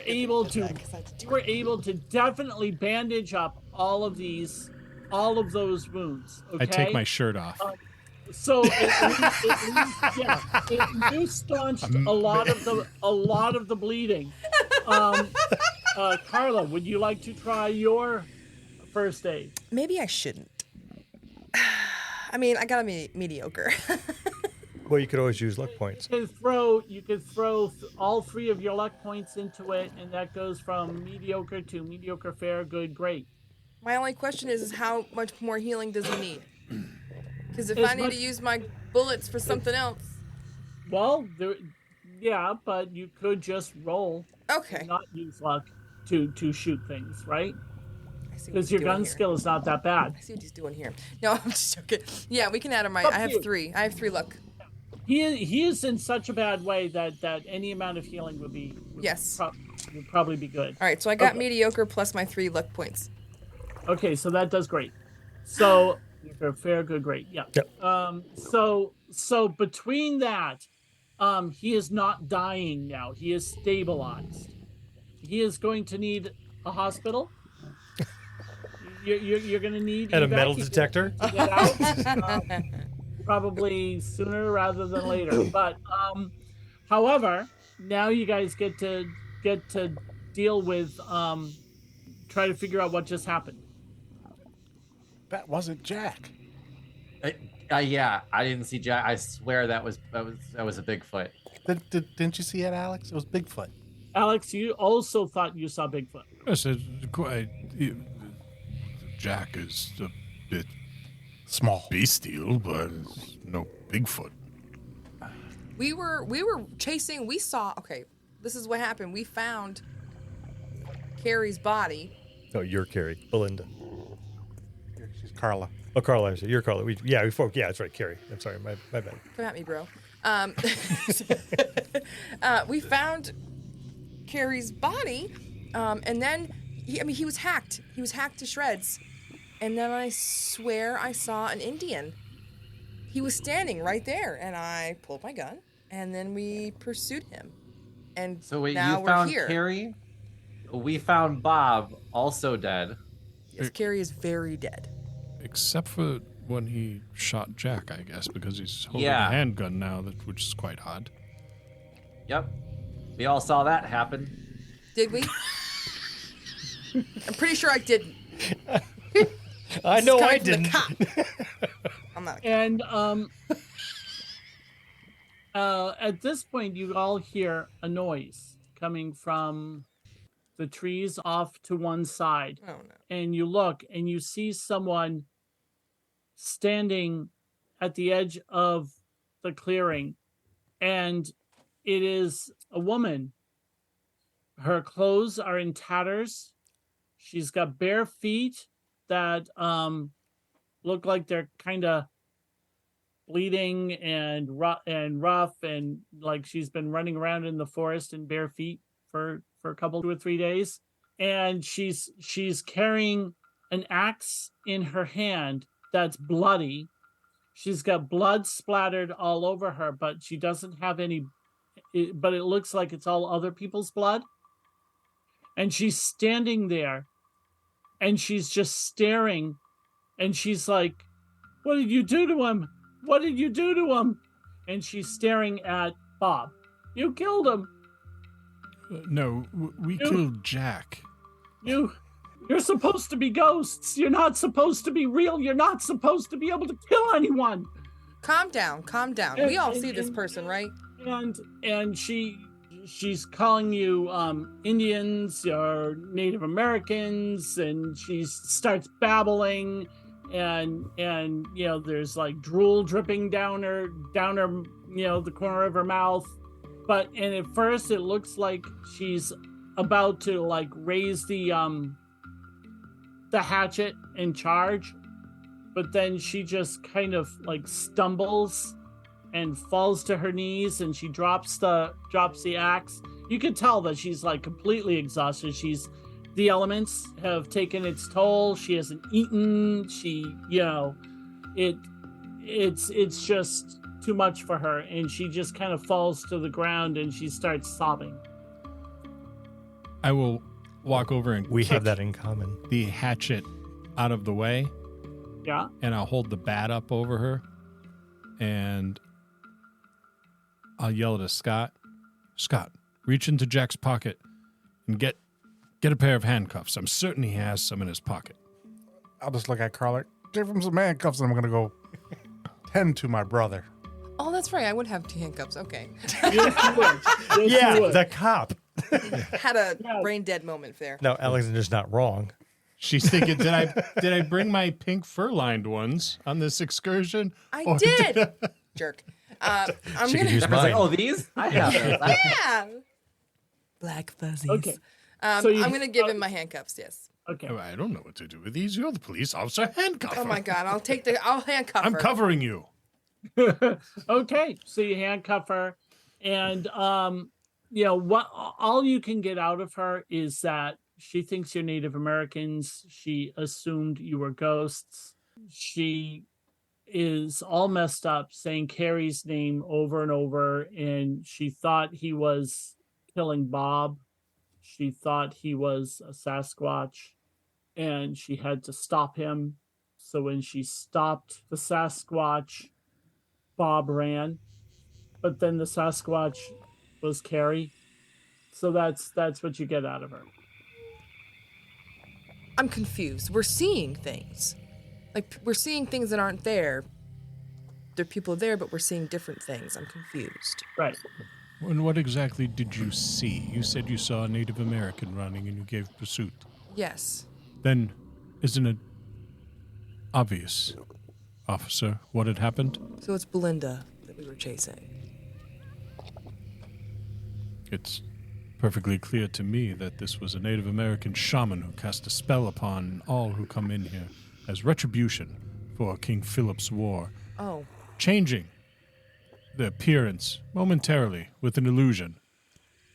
able to definitely bandage up all of those wounds. Okay. I take my shirt off. So you staunched a lot of the bleeding. Carla, would you like to try your first aid. Maybe I shouldn't. I mean, I got a mediocre. Well, you could always use luck points. You could throw all 3 of your luck points into it, and that goes from mediocre to mediocre, fair, good, great. My only question is how much more healing does he need? Because if As I need much- to use my bullets for something else. Well, yeah, but you could just roll, Okay. and not use luck to shoot things, right? I see what Because he's your doing gun here. skill is not that bad. I see what he's doing here. No, I'm just joking. Yeah, we can add him. I Up have to you. 3. I have 3 luck. He is in such a bad way that any amount of healing would Yes. would probably be good. All right, so I got Okay. mediocre plus my 3 luck points. Okay, so that does great. So fair, good, great. Yeah. Yep. So between that, he is not dying now. He is stabilized. He is going to need a hospital. You're going to need And a evac metal to detector. get out, probably sooner rather than later. But however, now you guys get to deal with try to figure out what just happened. That wasn't Jack. Yeah, I didn't see Jack. I swear that was a Bigfoot. Didn't you see it, Alex? It was Bigfoot. Alex, you also thought you saw Bigfoot. I said, Jack is a bit Small. bestial, but no Bigfoot. We were chasing. We saw. Okay, this is what happened. We found Carrie's body. Oh, you're Carrie. Belinda. She's Carla. Oh, Carla. I'm sorry. You're Carla. Yeah, that's right. Carrie. I'm sorry. My bad. Come at me, bro. We found Carrie's body, and then he was hacked. He was hacked to shreds, and then I swear I saw an Indian. He was standing right there, and I pulled my gun, and then we pursued him. And So wait, now you we're found here. Carrie? We found Bob, also dead. Yes, Carrie is very dead. Except for when he shot Jack, I guess, because he's holding Yeah. a handgun now, which is quite odd. Yep. We all saw that happen. Did we? I'm pretty sure I didn't. I This is know coming I from the didn't. cop. I'm not. And at this point, you all hear a noise coming from the trees off to one side. Oh no. And you look and you see someone standing at the edge of the clearing, and it is a woman. Her clothes are in tatters. She's got bare feet that look like they're kind of bleeding and rough, and like she's been running around in the forest in bare feet for a couple 2 or 3 days. And she's carrying an axe in her hand that's bloody. She's got blood splattered all over her, but she doesn't have any, but it looks like it's all other people's blood. And she's standing there and she's just staring, and she's like, "What did you do to him? What did you do to him?" And she's staring at Bob. "You killed him. No, we killed Jack. You're supposed to be ghosts. You're not supposed to be real. You're not supposed to be able to kill anyone." Calm down. Calm down. We all see this person, right? And she's calling you Indians or Native Americans, and she starts babbling, and you know, there's like drool dripping down her the corner of her mouth. And at first it looks like she's about to like raise the hatchet and charge, but then she just kind of like stumbles and falls to her knees, and she drops the axe. You can tell that she's like completely exhausted. The elements have taken its toll. She hasn't eaten. It's just too much for her, and she just kind of falls to the ground and she starts sobbing. I will walk over and We kick have that in common. the hatchet out of the way, Yeah. and I'll hold the bat up over her, and I'll yell to Scott, "Scott, reach into Jack's pocket and get a pair of handcuffs. I'm certain he has some in his pocket." I'll just look at Carl like, give him some handcuffs, and I'm gonna go tend to my brother. Oh, that's right. I would have 2 handcuffs. Okay. Yes, you would. Yes, Yeah, you would. the cop. Had a Yeah. brain dead moment there. No, Alexander's not wrong. She's thinking, did I bring my pink fur-lined ones on this excursion? I Or did. Jerk. I'm She could gonna. use Pepper's like, mine. oh, these? I have those. Yeah. Black fuzzies. Okay. So you- I'm gonna give him my handcuffs. Yes. Okay. I don't know what to do with these. You're the police officer. Handcuff Oh her. my God. I'll handcuff I'm her. covering you. Okay, so you handcuff her, and what all you can get out of her is that she thinks you're Native Americans. She assumed you were ghosts. She is all messed up, saying Carrie's name over and over, and she thought he was killing Bob. She thought he was a Sasquatch, and she had to stop him. So when she stopped the Sasquatch, Bob ran, but then the Sasquatch was Carrie. So that's what you get out of her. I'm confused. We're seeing things. Like, we're seeing things that aren't there. There are people there, but we're seeing different things. I'm confused. Right. And what exactly did you see? You said you saw a Native American running and you gave pursuit. Yes. Then, isn't it obvious, officer, what had happened? So it's Belinda that we were chasing. It's perfectly clear to me that this was a Native American shaman who cast a spell upon all who come in here as retribution for King Philip's war, Oh. changing the appearance momentarily with an illusion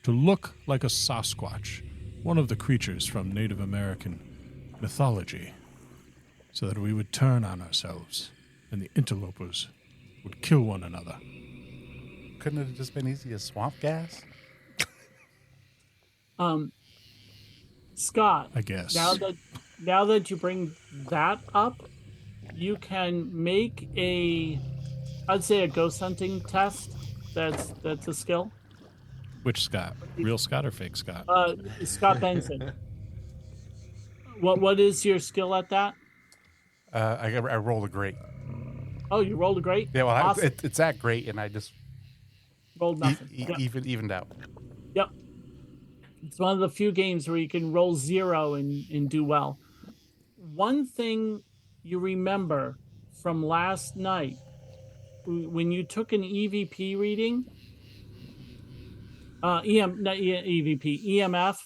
to look like a Sasquatch, one of the creatures from Native American mythology, so that we would turn on ourselves and the interlopers would kill one another. Couldn't it have just been easy as swamp gas? Scott, I guess. now that you bring that up, you can make I'd say a ghost hunting test. That's a skill. Which Scott? Real Scott or fake Scott? Scott Benson. What is your skill at that? I rolled a great. Oh, you rolled a great. Yeah, well, Awesome. it's that great, and I just Rolled nothing. Yep. evened out. Yep. It's one of the few games where you can roll 0 and do well. One thing you remember from last night when you took an EVP reading, not EVP, EMF,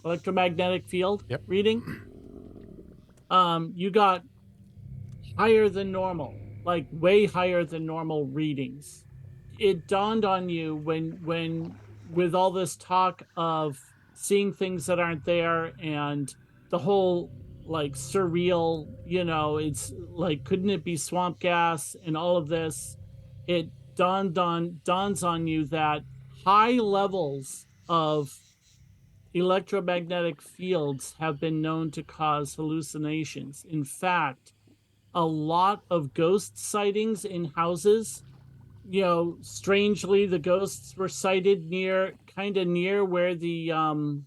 electromagnetic field Yep. reading, you got higher than normal, like way higher than normal readings. It dawned on you when with all this talk of seeing things that aren't there and the whole like surreal, it's like, couldn't it be swamp gas and all of this? It dawns on you that high levels of electromagnetic fields have been known to cause hallucinations. In fact, a lot of ghost sightings in houses, strangely, the ghosts were sighted kind of near where the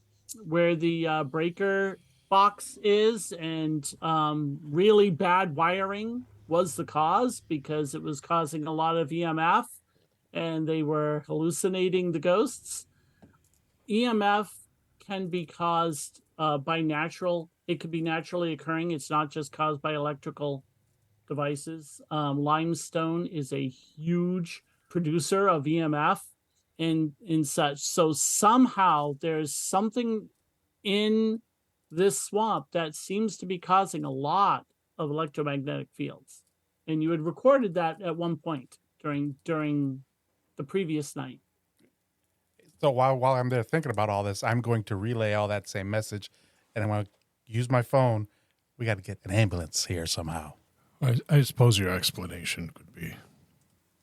breaker box is, and really bad wiring was the cause, because it was causing a lot of EMF and they were hallucinating the ghosts. EMF can be caused it could be naturally occurring. It's not just caused by electrical devices. Limestone is a huge producer of EMF and such. So somehow there's something in this swamp that seems to be causing a lot of electromagnetic fields. And you had recorded that at one point during the previous night. So while I'm there thinking about all this, I'm going to relay all that same message, and I'm going to use my phone. We got to get an ambulance here somehow. I suppose your explanation could be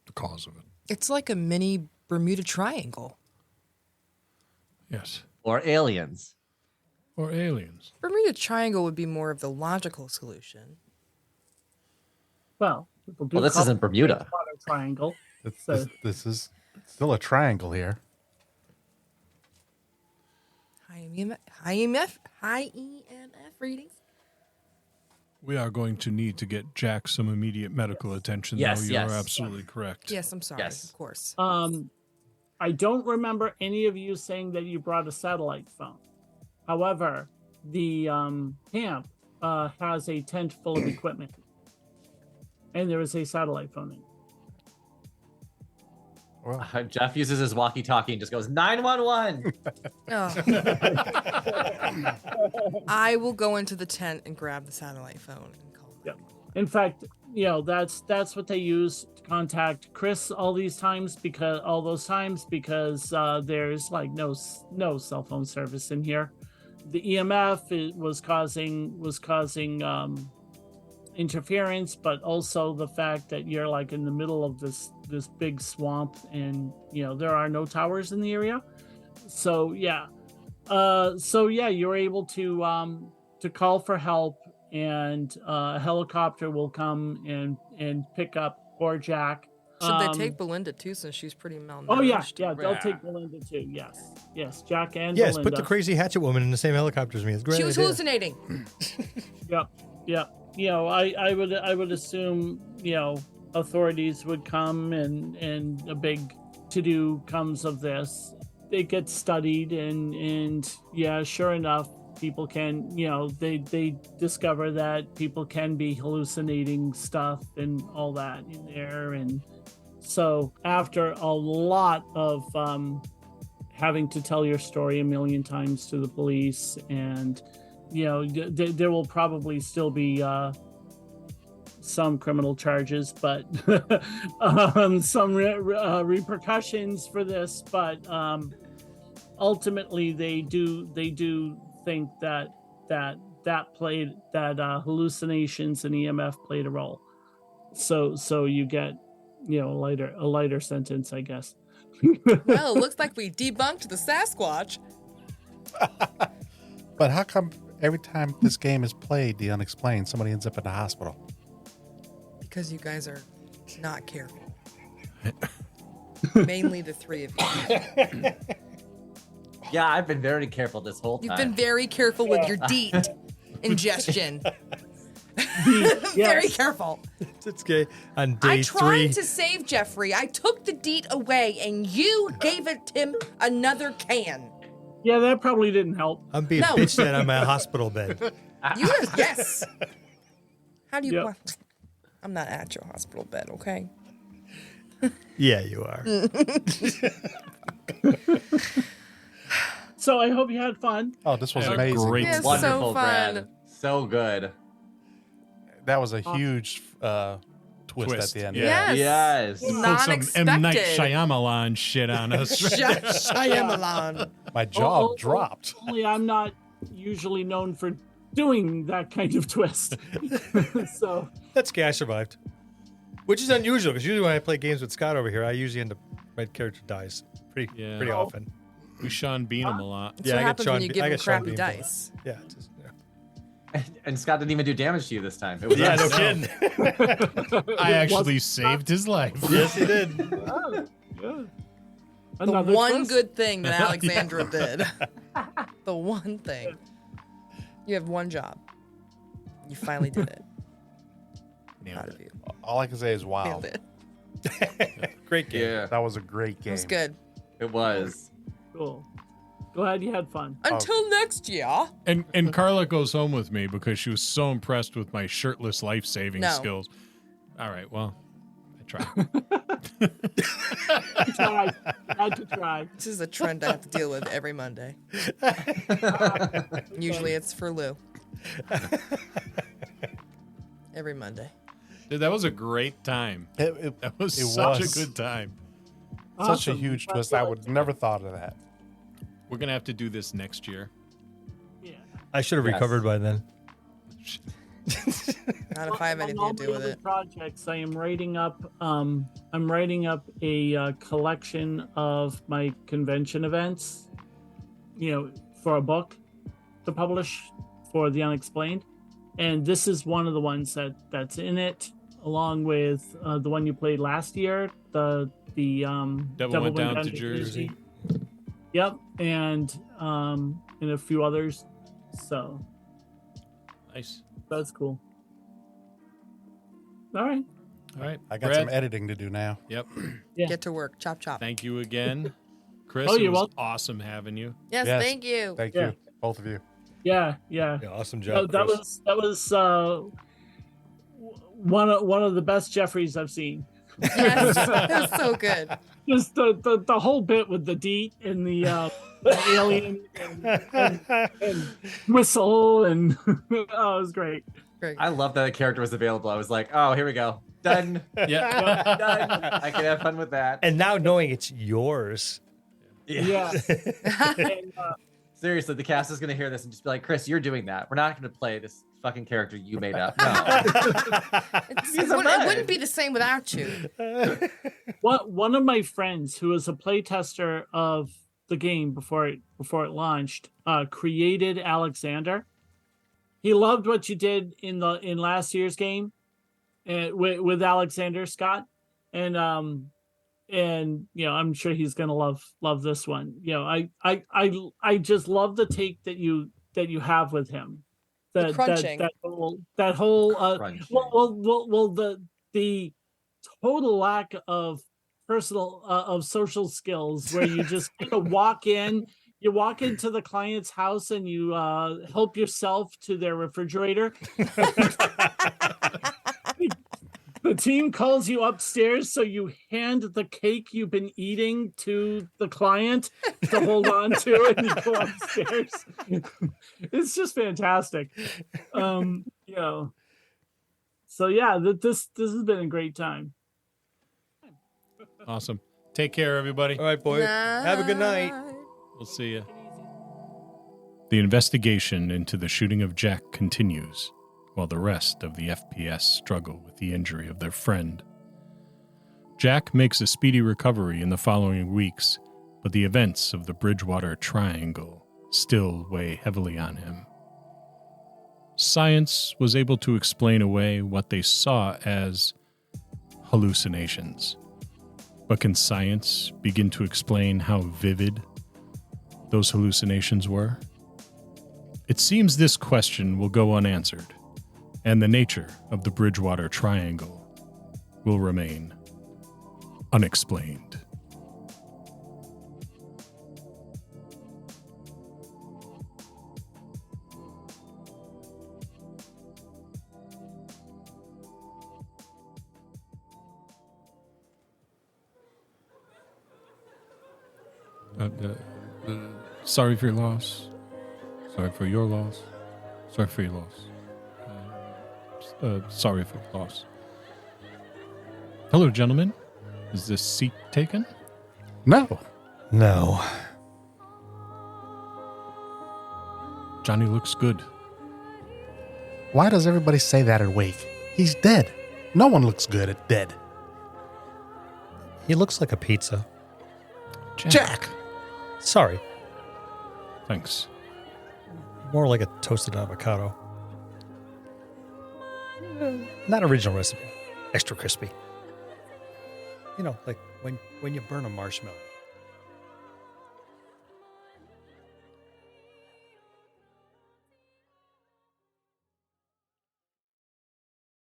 the cause of it. It's like a mini Bermuda Triangle. Yes. Or aliens. Or aliens. Bermuda Triangle would be more of the logical solution. Well, people do Well, this call isn't it Bermuda. Bridgewater Triangle. This is still a triangle here. High EMF readings. We are going to need to get Jack some immediate medical attention. Yes, though. You yes. are absolutely correct. Yes, I'm sorry. Yes. Of course. I don't remember any of you saying that you brought a satellite phone. However, the camp has a tent full of equipment, and there is a satellite phone in it. Well, Jeff uses his walkie-talkie and just goes 911. Oh. I will go into the tent and grab the satellite phone and call them. Yep. In fact, that's what they use to contact Kris all those times because there's like no cell phone service in here. The EMF was causing interference, but also the fact that you're like in the middle of this big swamp, and there are no towers in the area. So yeah, you're able to call for help, and a helicopter will come and pick up poor Jack. Should they take Belinda too, since she's pretty malnourished? Oh yeah, they'll take Belinda too. Yes, Jack and Yes, Belinda. put the crazy hatchet woman in the same helicopter as me. It's a great. She was idea. hallucinating. Yep. I would assume authorities would come, and a big to-do comes of this. It gets studied, and yeah, sure enough, people can they discover that people can be hallucinating stuff and all that in there. And so after a lot of having to tell your story a million times to the police, and there will probably still be some criminal charges, but some repercussions for this. But ultimately, they do think that hallucinations and EMF played a role. So you get a lighter sentence, I guess. Well, it looks like we debunked the Sasquatch. but how come every time this game is played, the Unexplained, somebody ends up in the hospital? Because you guys are not careful. Mainly the three of you. Yeah, I've been very careful this whole time. You've been very careful with your DEET ingestion. Very careful. It's okay. On I day tried 3. to save Jeffrey. I took the DEET away, and you gave him another can. Yeah, that probably didn't help. I'm being No. bitched at on my hospital bed. You are, yes. How do you? Yep. I'm not at your hospital bed, okay? Yeah, you are. So I hope you had fun. Oh, this was Had a amazing. great Yes. Wonderful, So fun. Brad. So good. That was a huge twist at the end. Yeah. Yes. Yes. Put some Non-expected. M. Night Shyamalan shit on us. Shyamalan. My jaw Oh, dropped. Only I'm not usually known for doing that kind of twist. So That's okay. I survived. Which is unusual, because usually when I play games with Scott over here, I usually end up, my character dies pretty often. We Sean Bean him a lot. That's what happens when you give I him get Sean crappy Bean dice. Yeah. It's just, And Scott didn't even do damage to you this time. It was yeah, us. no kidding. I actually saved his life. Yes, he did. The another one twist. good thing that Alexandra did. The one thing. You have one job. You finally did it. Proud of you. All I can say is wow. Nailed it. Great game. Yeah, That was a great game. It was good. it was. Cool. Glad you had fun. Until next year. And Carla goes home with me because she was so impressed with my shirtless life-saving No. skills. All right, well, I tried. Tried. Had to try. This is a trend I have to deal with every Monday. Usually it's for Lou. Every Monday. Dude, that was a great time. That was it such was. a good time. Such a Awesome. huge Glad twist. you I liked would it. never thought of that. We're going to have to do this next year. Yeah. I should have Yes. recovered by then. Not if I have anything to do with it. Projects. I am writing up. I'm writing up a collection of my convention events. For a book to publish for the Unexplained, and this is one of the ones that's in it, along with the one you played last year, the Devil Went Down to Jersey. Yep, and a few others. So Nice. that's cool. All right. All right. I got Brad, some editing to do now. Yep. Yeah. Get to work. Chop, chop. Thank you again. Chris, Oh, it you're was welcome. awesome having you. Yes, Yes. thank you. Thank Yeah. you, both of you. Yeah. Yeah, awesome job, That Chris. was one of the best Jeffries I've seen. Yes, it was so good. Just the whole bit with the deet and the alien and whistle and oh, it was great. Great. I love that the character was available. I was like, oh, here we go. Done. Yeah. Done. I can have fun with that. And now knowing it's yours. Yeah. And, Seriously, the cast is going to hear this and just be like, Chris, you're doing that. We're not going to play this fucking character you made up. No. It wouldn't be the same without you. one of my friends who was a playtester of the game before it launched created Alexander. He loved what you did in last year's game, with Alexander, Scott, and I'm sure he's gonna love this one. I just love the take that you have with him. The crunching. That whole Crunching. the total lack of personal of social skills where you just kind of walk into the client's house and you help yourself to their refrigerator. The team calls you upstairs, so you hand the cake you've been eating to the client to hold on to, and you go upstairs. It's just fantastic. So yeah, this has been a great time. Awesome. Take care, everybody. All right, boy. Have a good night. We'll see you. The investigation into the shooting of Jack continues, while the rest of the FPS struggle with the injury of their friend. Jack makes a speedy recovery in the following weeks, but the events of the Bridgewater Triangle still weigh heavily on him. Science was able to explain away what they saw as hallucinations. But can science begin to explain how vivid those hallucinations were? It seems this question will go unanswered, and the nature of the Bridgewater Triangle will remain unexplained. Sorry for your loss. Sorry for your loss. Sorry for your loss. Sorry for your loss. Hello, gentlemen. Is this seat taken? No. No. Johnny looks good. Why does everybody say that at Wake? He's dead. No one looks good at dead. He looks like a pizza. Jack! Sorry. Thanks. More like a toasted avocado. Not original recipe. Extra crispy. You know, like when you burn a marshmallow.